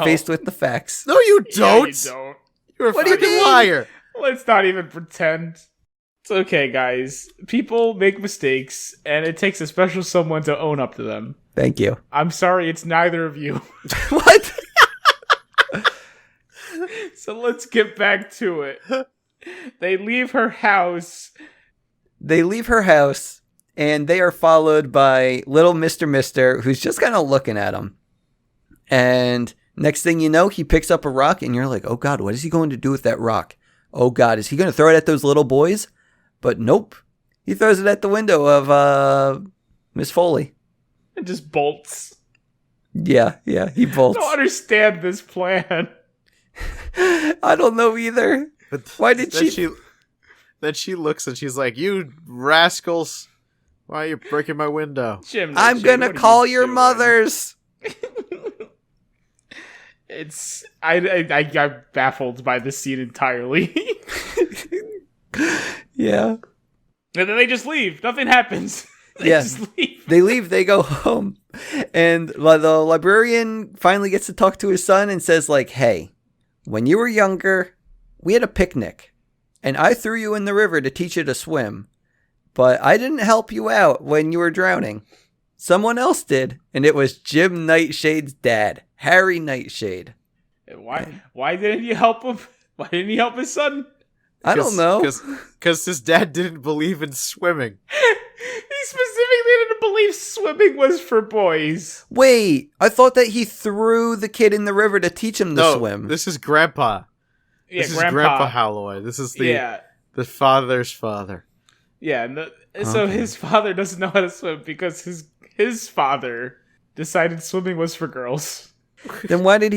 faced with the facts. No, you don't. Yeah, you don't. You're a What do you fucking mean? liar. Let's not even pretend. It's okay, guys. People make mistakes, and it takes a special someone to own up to them. Thank you. I'm sorry, it's neither of you. What? So let's get back to it. They leave her house. And they are followed by little Mr. who's just kind of looking at them. And next thing you know, he picks up a rock, and you're like, "Oh God, what is he going to do with that rock?" oh God, is he going to throw it at those little boys? But nope. He throws it at the window of Miss Foley. It just bolts. Yeah, he bolts. I don't understand this plan. I don't know either. But Why did she... Then she looks and she's like, "You rascals! Why are you breaking my window?" Jim, I'm gonna call your mothers. I'm baffled by this scene entirely. Yeah. And then they just leave. Nothing happens. They just leave. They leave. They go home. And the librarian finally gets to talk to his son and says, like, hey, when you were younger, we had a picnic. And I threw you in the river to teach you to swim. But I didn't help you out when you were drowning. Someone else did. And it was Jim Nightshade's dad, Harry Nightshade. Why didn't you help him? Why didn't he help his son? I don't know. Because his dad didn't believe in swimming. He specifically didn't believe swimming was for boys. Wait, I thought that he threw the kid in the river to teach him to swim. This is Grandpa. Yeah, this is Grandpa Holloway. This is the father's father. Yeah, so his father doesn't know how to swim because his father decided swimming was for girls. Then why did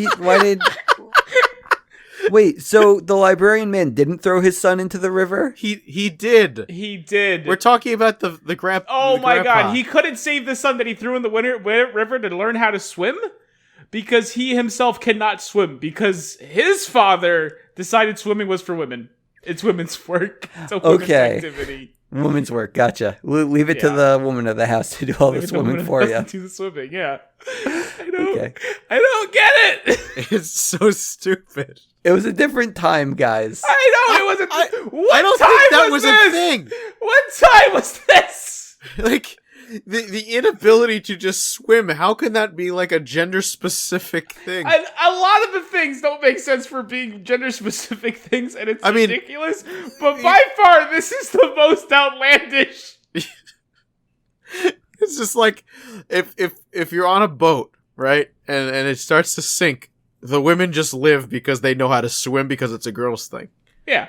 Wait, so the librarian man didn't throw his son into the river? He did. He did. We're talking about the grandpa. Oh my God, he couldn't save the son that he threw in the river to learn how to swim? Because he himself cannot swim. Because his father decided swimming was for women. It's women's work. It's a women's activity. Women's work, gotcha. Leave it to the woman of the house to do all the swimming for you. Do the swimming, yeah. I don't get it. It's so stupid. It was a different time, guys. I know it wasn't. I don't think that was a thing. What time was this? Like the inability to just swim. How can that be like a gender specific thing? A lot of the things don't make sense for being gender specific things, and it's ridiculous. But by far, this is the most outlandish. It's just like if you're on a boat, right, and it starts to sink. The women just live because they know how to swim because it's a girl's thing. Yeah.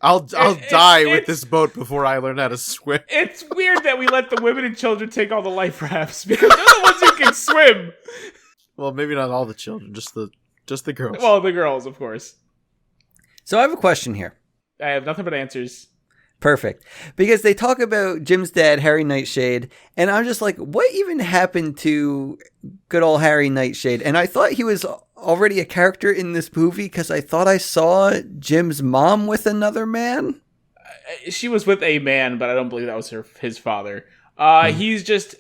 I'll die with this boat before I learn how to swim. It's weird that we let the women and children take all the life rafts because they're the ones who can swim. Well, maybe not all the children, just the girls. Well, the girls, of course. So I have a question here. I have nothing but answers. Perfect. Because they talk about Jim's dad, Harry Nightshade, and I'm just like, what even happened to good old Harry Nightshade? And I thought he was already a character in this movie because I thought I saw Jim's mom with another man. She was with a man, but I don't believe that was his father. He's just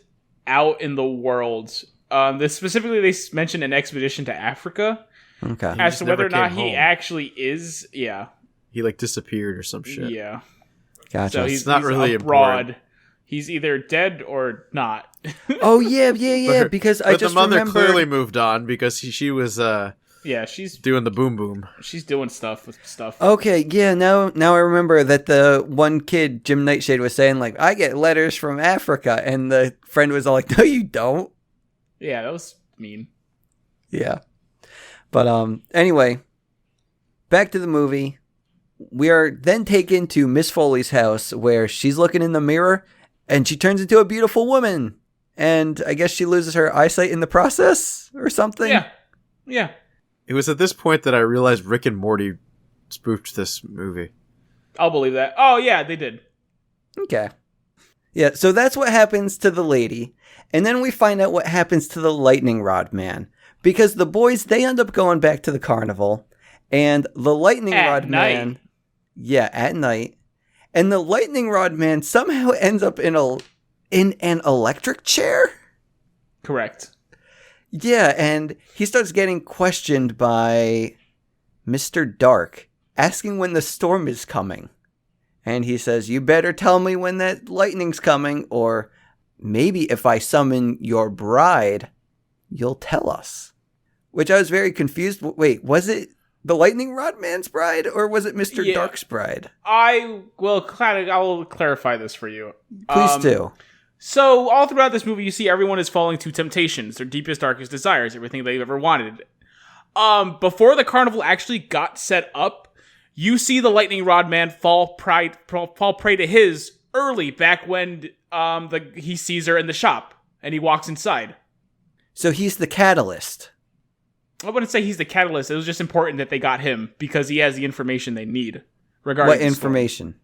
out in the world. Specifically, they mentioned an expedition to Africa. Okay. As to whether or not he actually is, yeah. He disappeared or some shit. Yeah. Gotcha. So he's not really abroad. Important. He's either dead or not. Oh yeah. Because I just remember the mother clearly moved on because she was she's doing the boom boom. She's doing stuff. Okay, yeah. Now I remember that the one kid Jim Nightshade was saying like, I get letters from Africa, and the friend was all like, no, you don't. Yeah, that was mean. Yeah, but anyway, back to the movie. We are then taken to Miss Foley's house where she's looking in the mirror and she turns into a beautiful woman. And I guess she loses her eyesight in the process or something. Yeah. It was at this point that I realized Rick and Morty spoofed this movie. I'll believe that. Oh, yeah, they did. Okay. Yeah, so that's what happens to the lady. And then we find out what happens to the lightning rod man. Because the boys, they end up going back to the carnival. And the lightning rod man... Yeah, at night. And the lightning rod man somehow ends up in an electric chair? Correct. Yeah, and he starts getting questioned by Mr. Dark, asking when the storm is coming. And he says, you better tell me when that lightning's coming, or maybe if I summon your bride, you'll tell us. Which I was very confused. Wait, was it the lightning rod man's bride, or was it Mr. Dark's bride? Please do. So all throughout this movie, you see everyone is falling to temptations, their deepest, darkest desires, everything they've ever wanted. Before the carnival actually got set up, You see the lightning rod man fall prey to his early, back when he sees her in the shop and he walks inside. So he's the catalyst. I wouldn't say he's the catalyst. It was just important that they got him because he has the information they need regarding What information?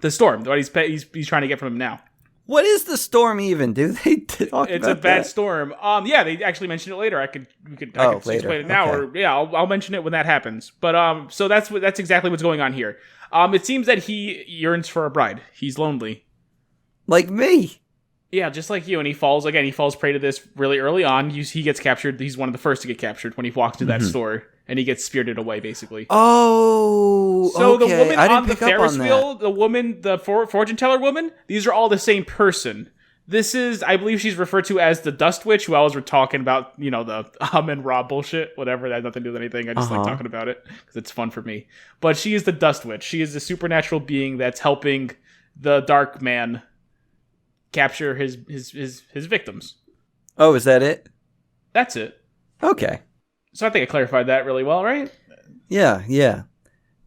The storm. What he's trying to get from him now. What is the storm even? Do they talk It's about a bad that? storm. Yeah, they actually mentioned it later. I could later. explain it now, Okay. or I'll mention it when that happens. But so that's exactly what's going on here. It seems that he yearns for a bride. He's lonely. Like me. Yeah, just like you. And he falls prey to this really early on. He gets captured. He's one of the first to get captured when he walks to that store, and he gets spirited away, basically. Oh, So okay. the woman I didn't on the pick up Ferris on that. wheel, the woman, the fortune teller woman, these are all the same person. This is, I believe she's referred to as the Dust Witch, who I was talking about, the and Raw bullshit, whatever. That has nothing to do with anything. I just like talking about it because it's fun for me. But she is the Dust Witch. She is a supernatural being that's helping the Dark Man capture his victims. Oh, is that it? That's it. Okay. So I think I clarified that really well, right? Yeah.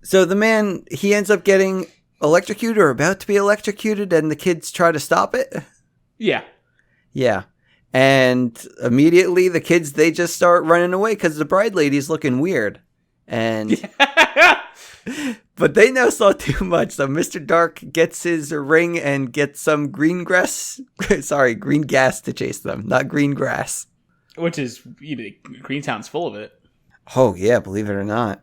So the man, he ends up getting electrocuted or about to be electrocuted, and the kids try to stop it? Yeah. Yeah. And immediately the kids, they just start running away because the bride lady's looking weird. And... But they now saw too much, so Mr. Dark gets his ring and gets some green gas to chase them, not green grass. Which is, Greentown's full of it. Oh, yeah, believe it or not.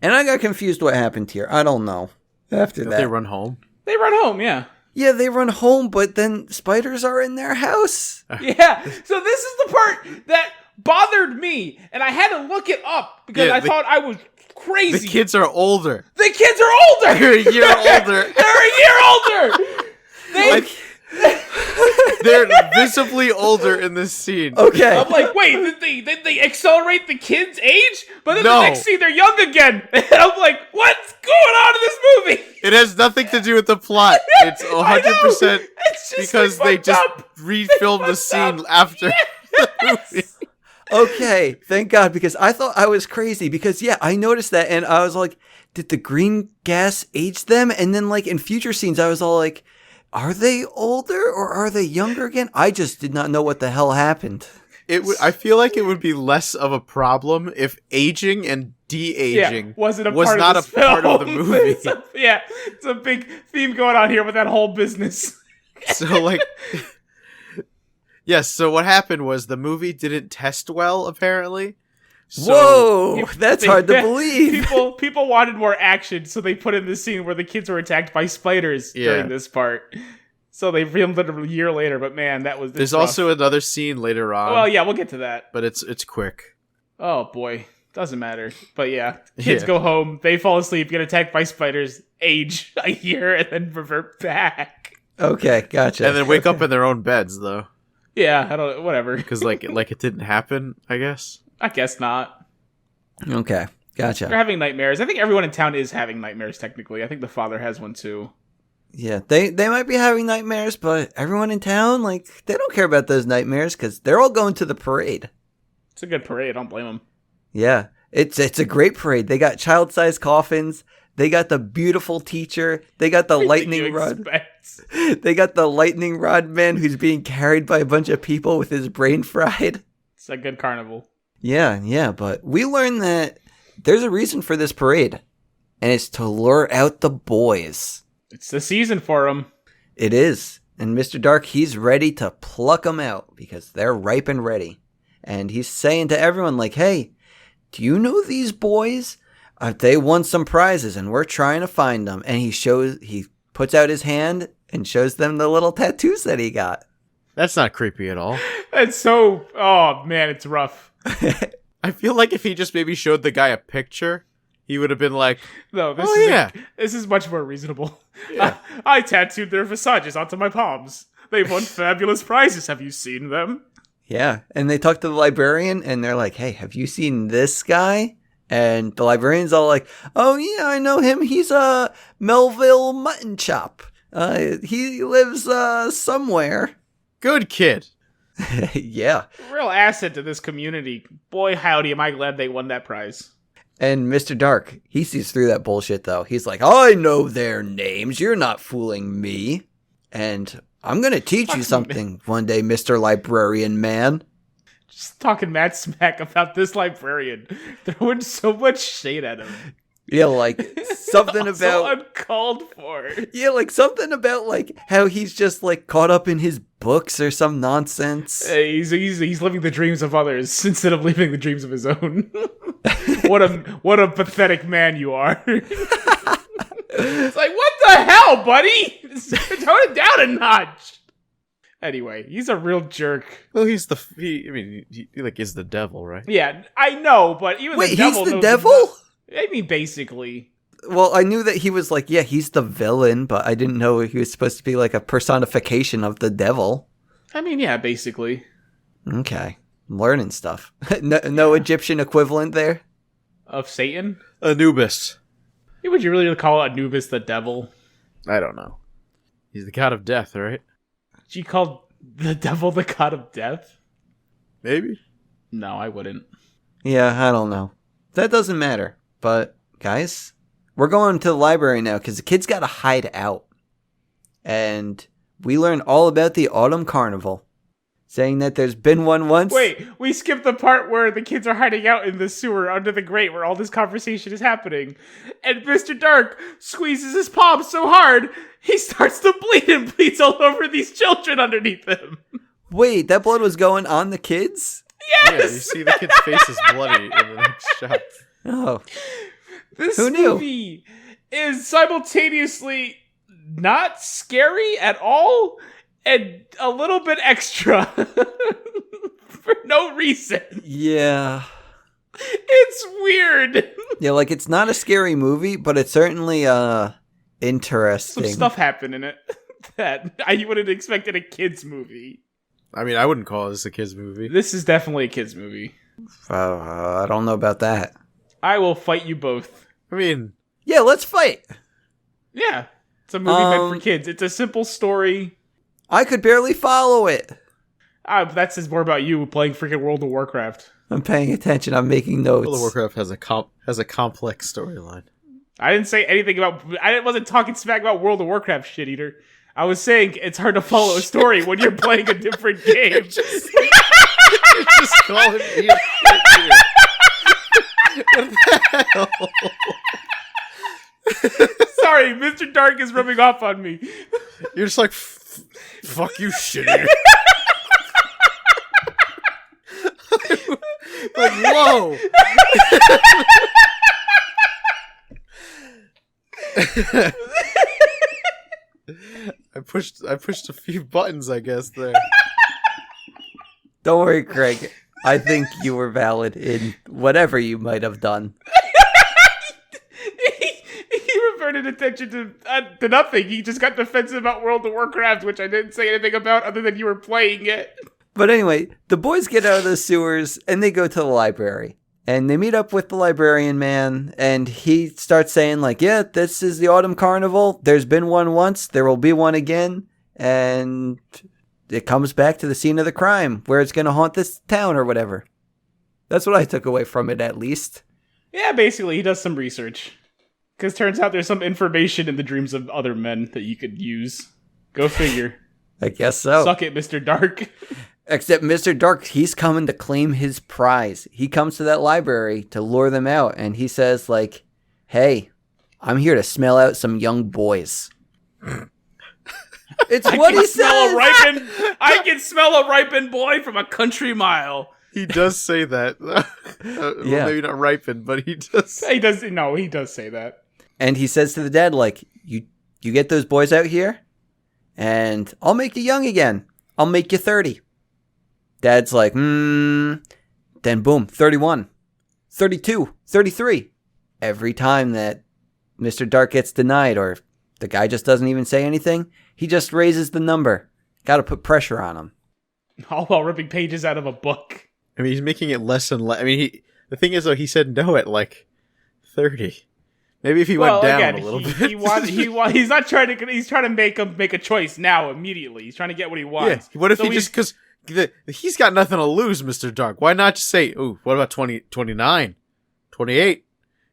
And I got confused what happened here. I don't know. After Don't that. they run home? They run home, yeah. Yeah, they run home, but then spiders are in their house. Yeah, so this is the part that bothered me, and I had to look it up because I thought I was crazy. The kids are older. The kids are older! They're a year older. They're a year older! They're visibly older in this scene. Okay. I'm like, wait, did they accelerate the kids' age? But then No. the next scene, they're young again. And I'm like, what's going on in this movie? It has nothing to do with the plot. It's 100% It's just because like, they fucked just up. refilmed the scene after the movie. Okay, thank God, because I thought I was crazy because, yeah, I noticed that and I was like, did the green gas age them? And then, like, in future scenes, I was all like, are they older or are they younger again? I just did not know what the hell happened. I feel like it would be less of a problem if aging and de-aging wasn't a was part not of a this part of the film. movie. It's a big theme going on here with that whole business. So, like... Yes, so what happened was the movie didn't test well, apparently. So, Whoa, that's hard to believe. People wanted more action, so they put in the scene where the kids were attacked by spiders during this part. So they filmed it a year later, but man, there's also another scene later on. Well, yeah, we'll get to that. But it's quick. Oh boy, doesn't matter. But yeah, kids go home, they fall asleep, get attacked by spiders, age a year, and then revert back. Okay, gotcha. And then wake up in their own beds, though. Yeah, I don't. Whatever. Because like it didn't happen, I guess. I guess not. Okay, gotcha. They're having nightmares. I think everyone in town is having nightmares. Technically, I think the father has one too. Yeah, they might be having nightmares, but everyone in town, like, they don't care about those nightmares because they're all going to the parade. It's a good parade. I don't blame them. Yeah, it's a great parade. They got child-sized coffins. They got the beautiful teacher. They got the lightning rod. They got the lightning rod man who's being carried by a bunch of people with his brain fried. It's a good carnival. Yeah, but we learned that there's a reason for this parade, and it's to lure out the boys. It's the season for them. It is. And Mr. Dark, he's ready to pluck them out because they're ripe and ready. And he's saying to everyone, like, hey, do you know these boys? They won some prizes and we're trying to find them. And he puts out his hand and shows them the little tattoos that he got. That's not creepy at all. It's so... Oh, man, it's rough. I feel like if he just maybe showed the guy a picture, he would have been like, no, this is much more reasonable. Yeah. I tattooed their visages onto my palms. They've won fabulous prizes. Have you seen them? Yeah, and they talk to the librarian and they're like, hey, have you seen this guy? And the librarian's all like, oh yeah, I know him. He's a Melville Mutton Chop. He lives somewhere. good kid. Yeah. Real asset to this community. Boy, howdy, am I glad they won that prize. And Mr. Dark, he sees through that bullshit, though. He's like, I know their names. You're not fooling me. And I'm going to teach you something one day, Mr. Librarian Man. Just talking mad smack about this librarian. Throwing so much shade at him. Yeah, like something Also about uncalled for. Yeah, like something about like how he's just like caught up in his books or some nonsense. He's living the dreams of others instead of living the dreams of his own. What a pathetic man you are. It's like, what the hell, buddy? Tone it down a notch. Anyway, he's a real jerk. Well, he is the devil, right? Yeah, I know, but even Wait, the devil he's the knows devil? I mean, basically. Well, I knew that he was like, yeah, he's the villain, but I didn't know he was supposed to be like a personification of the devil. I mean, yeah, basically. Okay. I'm learning stuff. No Egyptian equivalent there? Of Satan? Anubis. Would you really call Anubis the devil? I don't know. He's the god of death, right? Would you call the devil the god of death? Maybe. No, I wouldn't. Yeah, I don't know. That doesn't matter. But, guys, we're going to the library now because the kids got to hide out. And we learn all about the Autumn Carnival. Saying that there's been one once. Wait, we skipped the part where the kids are hiding out in the sewer under the grate where all this conversation is happening. And Mr. Dark squeezes his palm so hard, he starts to bleed and bleeds all over these children underneath him. Wait, that blood was going on the kids? Yes! Yeah, you see the kid's face is bloody in the next shot. Oh. This Who knew? movie is simultaneously not scary at all and a little bit extra for no reason. Yeah. It's weird. Yeah, like it's not a scary movie, but it's certainly interesting. Some stuff happened in it that I wouldn't expect in a kid's movie. I mean, I wouldn't call this a kid's movie. This is definitely a kid's movie. I don't know about that. I will fight you both. I mean, Yeah, let's fight. Yeah. It's a movie meant for kids. It's a simple story. I could barely follow it. That says more about you playing freaking World of Warcraft. I'm paying attention. I'm making notes. World of Warcraft has a complex storyline. I didn't say anything about... I wasn't talking smack about World of Warcraft, shit eater. I was saying it's hard to follow a story when you're playing a different game. You're just calling me a shit eater. What the hell? Sorry, Mr. Dark is rubbing off on me. You're just like, fuck you, shit eater. Like, whoa. I pushed a few buttons, I guess, there. Don't worry, Craig. I think you were valid in whatever you might have done. He reverted attention to nothing. He just got defensive about World of Warcraft, which I didn't say anything about other than you were playing it. But anyway, the boys get out of the sewers and they go to the library. And they meet up with the librarian man, and he starts saying, like, yeah, this is the Autumn Carnival. There's been one once. There will be one again. And it comes back to the scene of the crime, where it's going to haunt this town or whatever. That's what I took away from it, at least. Yeah, basically, he does some research. Because turns out there's some information in the dreams of other men that you could use. Go figure. I guess so. Suck it, Mr. Dark. Except Mr. Dark, he's coming to claim his prize. He comes to that library to lure them out, and he says, like, hey, I'm here to smell out some young boys. It's what he says! I can smell a ripened boy from a country mile. He does say that. Yeah. Well, maybe not ripened, but he does. He does say that. And he says to the dad, like, you get those boys out here, and I'll make you young again. I'll make you 30. Dad's like, then boom, 31, 32, 33. Every time that Mr. Dark gets denied or the guy just doesn't even say anything, he just raises the number. Got to put pressure on him. All while ripping pages out of a book. I mean, he's making it less and less. I mean, the thing is, though, he said no at like 30. Maybe if he went down a little bit. He's not trying to. He's trying to make him make a choice now immediately. He's trying to get what he wants. Yeah. What if So because he's got nothing to lose, Mr. Dark. Why not just say, ooh, what about 20, 29, 28?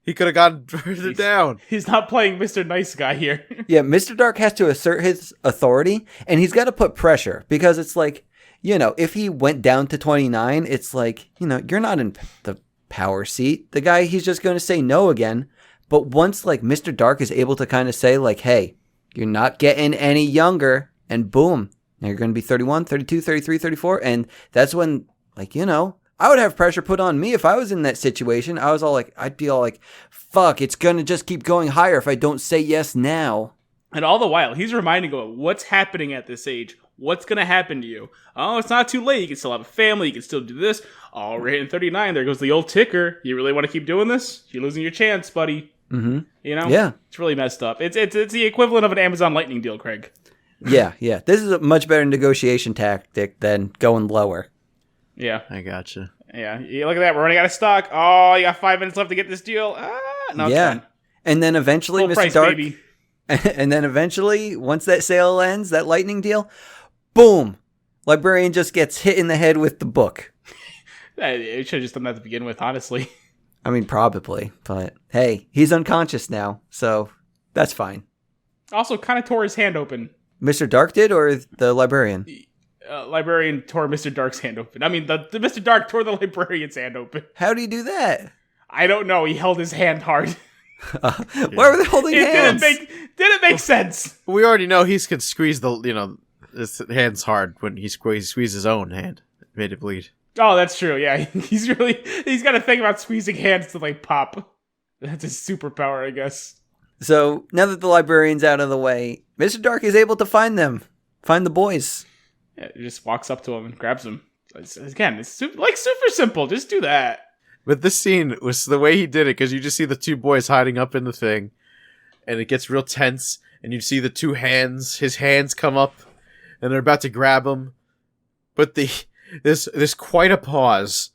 He could have gotten further down. He's not playing Mr. Nice Guy here. Yeah, Mr. Dark has to assert his authority, and he's got to put pressure, because it's like, if he went down to 29, it's like, you're not in the power seat. The guy, he's just going to say no again. But once, like, Mr. Dark is able to kind of say, like, hey, you're not getting any younger, and boom, now you're going to be 31, 32, 33, 34, and that's when, like, I would have pressure put on me if I was in that situation. I'd be all like, fuck, it's going to just keep going higher if I don't say yes now. And all the while, he's reminding him what's happening at this age. What's going to happen to you? Oh, it's not too late. You can still have a family. You can still do this. Oh, we're hitting 39. There goes the old ticker. You really want to keep doing this? You're losing your chance, buddy. Mm-hmm. Yeah. It's really messed up. It's the equivalent of an Amazon Lightning deal, Craig. Yeah. This is a much better negotiation tactic than going lower. Yeah. I gotcha. Yeah. Look at that. We're running out of stock. Oh, you got 5 minutes left to get this deal. No, it's fine. And then eventually, Full Mr. price, Dark. baby. And then eventually, once that sale ends, that lightning deal, boom! Librarian just gets hit in the head with the book. It should have just done that to begin with, honestly. I mean, probably. But hey, he's unconscious now, so that's fine. Also, kind of tore his hand open. Mr. Dark did, or the librarian? Librarian tore Mr. Dark's hand open. I mean, the Mr. Dark tore the librarian's hand open. How do you do that? I don't know. He held his hand hard. Why were they holding hands? Didn't make sense. We already know he can squeeze his hands hard when he squeezed his own hand. It made it bleed. Oh, that's true. Yeah, he's got a thing about squeezing hands to like pop. That's his superpower, I guess. So now that the librarian's out of the way, Mr. Dark is able to find the boys. Yeah, he just walks up to him and grabs him. It's super simple. Just do that. But this scene was the way he did it, because you just see the two boys hiding up in the thing, and it gets real tense, and you see the two hands, his hands come up, and they're about to grab him, but there's quite a pause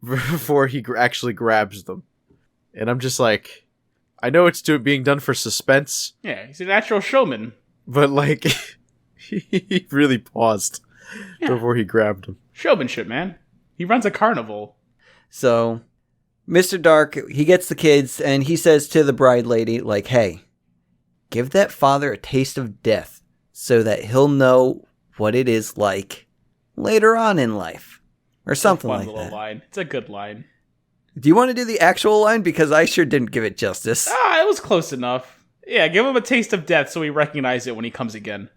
before he actually grabs them, and I'm just like, I know it's being done for suspense. Yeah, he's a natural showman. But like, he really paused before he grabbed him. Showmanship, man. He runs a carnival. So, Mr. Dark, he gets the kids, and he says to the bride lady, like, hey, give that father a taste of death so that he'll know what it is like later on in life. Or something like that. Line. It's a good line. Do you want to do the actual line? Because I sure didn't give it justice. It was close enough. Yeah, give him a taste of death so he recognizes it when he comes again.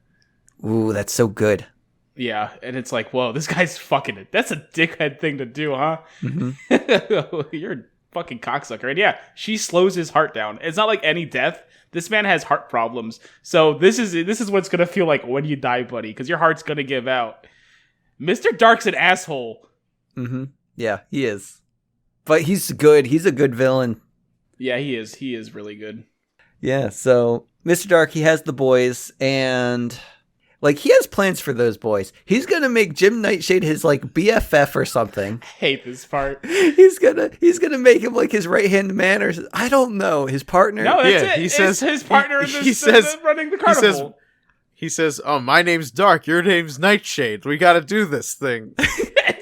Ooh, that's so good. Yeah, and it's like, whoa, this guy's fucking it. That's a dickhead thing to do, huh? Mm-hmm. You're a fucking cocksucker. And yeah, she slows his heart down. It's not like any death. This man has heart problems. So this is what's going to feel like when you die, buddy, because your heart's going to give out. Mr. Dark's an asshole. Mm-hmm. Yeah, he is. But he's good. He's a good villain. Yeah, he is. He is really good. Yeah, so Mr. Dark, he has the boys, and like, he has plans for those boys. He's gonna make Jim Nightshade his like BFF or something. I hate this part. He's gonna make him like his right hand man, or I don't know, his partner. No, that's it. He says his partner running the carnival. He says, "Oh, my name's Dark. Your name's Nightshade. We got to do this thing.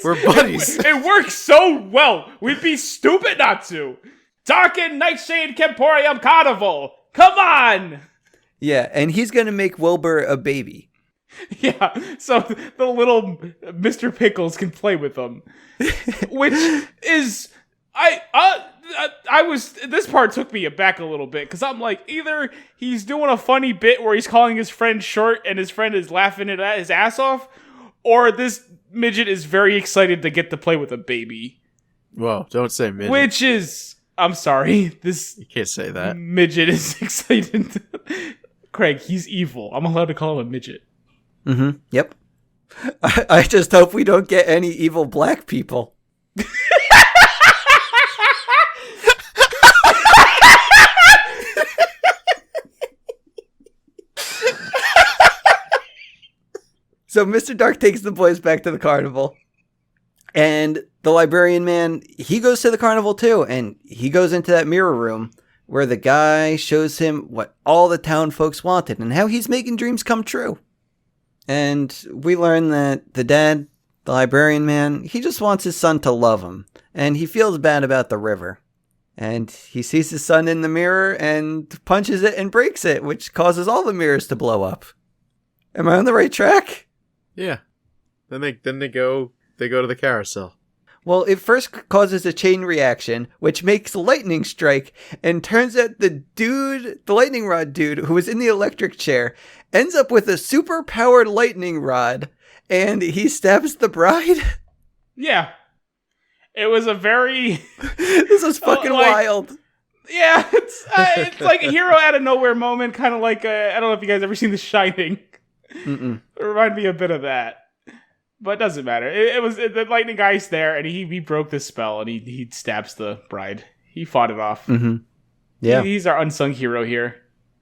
We're buddies." It works so well. We'd be stupid not to. Dark and Nightshade Camporium Carnival. Come on. Yeah, and he's gonna make Wilbur a baby. Yeah, so the little Mr. Pickles can play with them, which is this part took me aback a little bit, because I'm like, either he's doing a funny bit where he's calling his friend short and his friend is laughing at his ass off, or this midget is very excited to get to play with a baby. Whoa, don't say midget. Which is, I'm sorry, this you can't say that. Midget is excited. Craig, he's evil. I'm allowed to call him a midget. Mm-hmm. Yep. I just hope we don't get any evil black people. So Mr. Dark takes the boys back to the carnival. And the librarian man, he goes to the carnival too. And he goes into that mirror room where the guy shows him what all the town folks wanted and how he's making dreams come true. And we learn that the dad, the librarian man, he just wants his son to love him. And he feels bad about the river. And he sees his son in the mirror and punches it and breaks it, which causes all the mirrors to blow up. Am I on the right track? Yeah. Then they go to the carousel. Well, it first causes a chain reaction, which makes lightning strike, and turns out the lightning rod dude who was in the electric chair ends up with a super powered lightning rod, and he stabs the bride. Yeah. It was a very... This was fucking wild. Yeah, it's like a hero out of nowhere moment, kind of like, I don't know if you guys ever seen The Shining. Mm-mm. It reminded me a bit of that. But it doesn't matter. It was the lightning guy's there, and he broke the spell, and he stabs the bride. He fought it off. Mm-hmm. Yeah. He's our unsung hero here.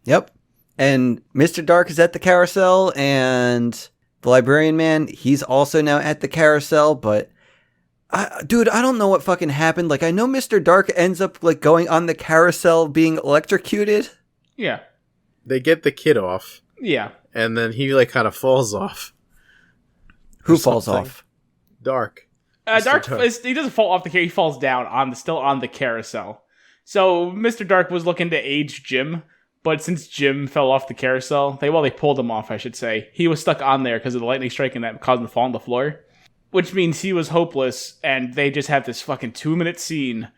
Yep. And Mr. Dark is at the carousel, and the librarian man, he's also now at the carousel, but... Dude, I don't know what fucking happened. Like, I know Mr. Dark ends up, like, going on the carousel being electrocuted. Yeah. They get the kid off. Yeah. And then he, like, kind of falls off. Who falls off? Dark. Dark, he doesn't fall off the carousel. He falls down still on the carousel. So Mr. Dark was looking to age Jim, but since Jim fell off the carousel, they pulled him off, I should say. He was stuck on there because of the lightning strike and that caused him to fall on the floor, which means he was hopeless. And they just have this fucking 2-minute scene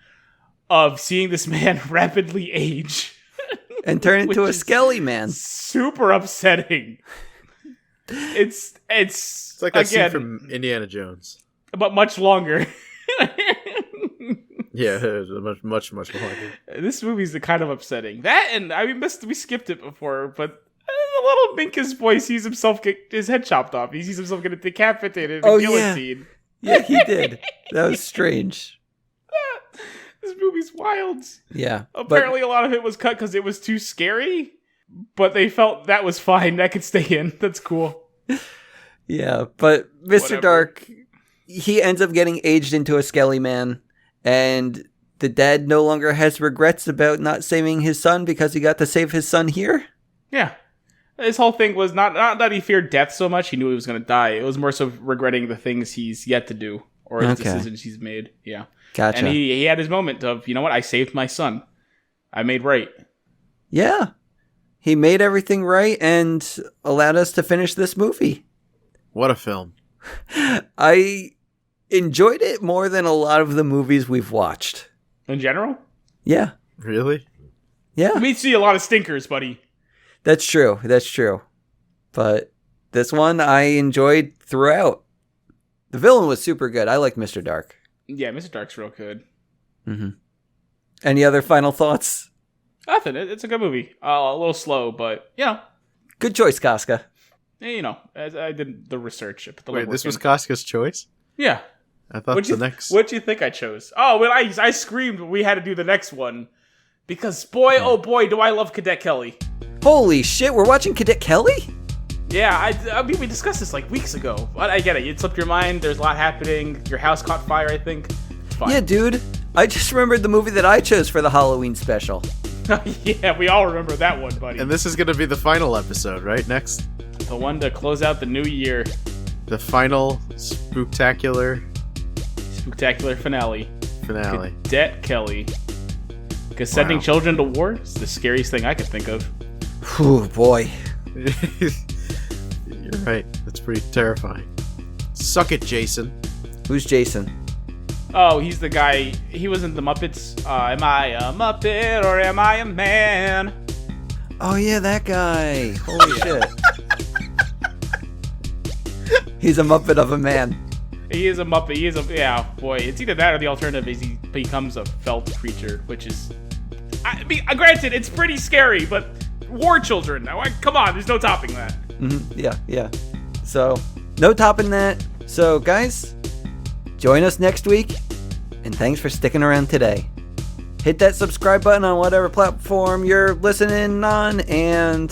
of seeing this man rapidly age and turn into a skelly man. Super upsetting. It's like that scene from Indiana Jones, but much longer. Yeah, it was much longer. This movie's kind of upsetting. That, and I mean, we skipped it before, but the little Minkus boy sees himself get his head chopped off. He sees himself get decapitated in a guillotine. Yeah, he did. That was strange. This movie's wild. Yeah. Apparently, a lot of it was cut because it was too scary, but they felt that was fine. That could stay in. That's cool. Yeah, but Mr. Whatever. Dark, he ends up getting aged into a skelly man, and the dad no longer has regrets about not saving his son because he got to save his son here. Yeah. His whole thing was not that he feared death so much, he knew he was going to die. It was more so regretting the things he's yet to do, or his decisions he's made. Yeah. Gotcha. And he had his moment of, you know what, I saved my son. I made right. Yeah. He made everything right and allowed us to finish this movie. What a film. I enjoyed it more than a lot of the movies we've watched. In general? Yeah. Really? Yeah. We see a lot of stinkers, buddy. That's true. But this one I enjoyed throughout. The villain was super good. I like Mr. Dark. Yeah, Mr. Dark's real good. Mm-hmm. Any other final thoughts? Nothing. It's a good movie. A little slow, but, you know. Good choice, Casca. You know, as I did the research. Wait, this was Casca's choice? Yeah. I thought next... What'd you think I chose? Oh, when I screamed we had to do the next one. Because, boy, oh boy, do I love Cadet Kelly. Holy shit, we're watching Cadet Kelly? Yeah, I mean, we discussed this like weeks ago. But I get it. It slipped your mind. There's a lot happening. Your house caught fire, I think. Fine. Yeah, dude. I just remembered the movie that I chose for the Halloween special. Yeah, we all remember that one, buddy. And this is going to be the final episode, right? Next? The one to close out the new year. The final spooktacular finale. Cadet Kelly. Because sending children to war is the scariest thing I could think of. Ooh, boy. You're right. That's pretty terrifying. Suck it, Jason. Who's Jason? Oh, he's the guy. He was in the Muppets. Am I a Muppet or am I a man? Oh, yeah, that guy. Holy shit. He's a Muppet of a man. He is a Muppet. Yeah, boy. It's either that or the alternative is he becomes a felt creature, which is... I mean, granted, it's pretty scary, but war children. Now, come on, there's no topping that. Mm-hmm. Yeah. So, no topping that. So, guys, join us next week, and thanks for sticking around today. Hit that subscribe button on whatever platform you're listening on, and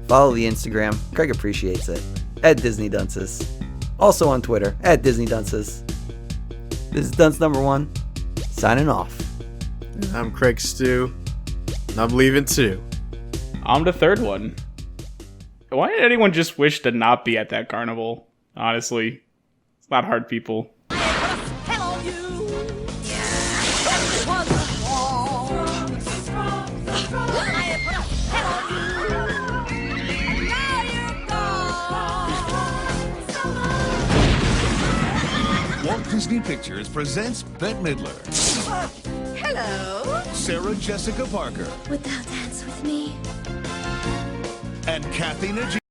follow the Instagram. Craig appreciates it. At Disney Dunces. Also on Twitter, at Disney Dunces. This is Dunce number 1, signing off. I'm Craig Stew, and I'm leaving too. I'm the third one. Why did anyone just wish to not be at that carnival? Honestly, it's not hard, people. Hello, you. Yeah. Disney Pictures presents Bette Midler, Hello. Sarah Jessica Parker, Would thou dance with me? and Kathy Najimy.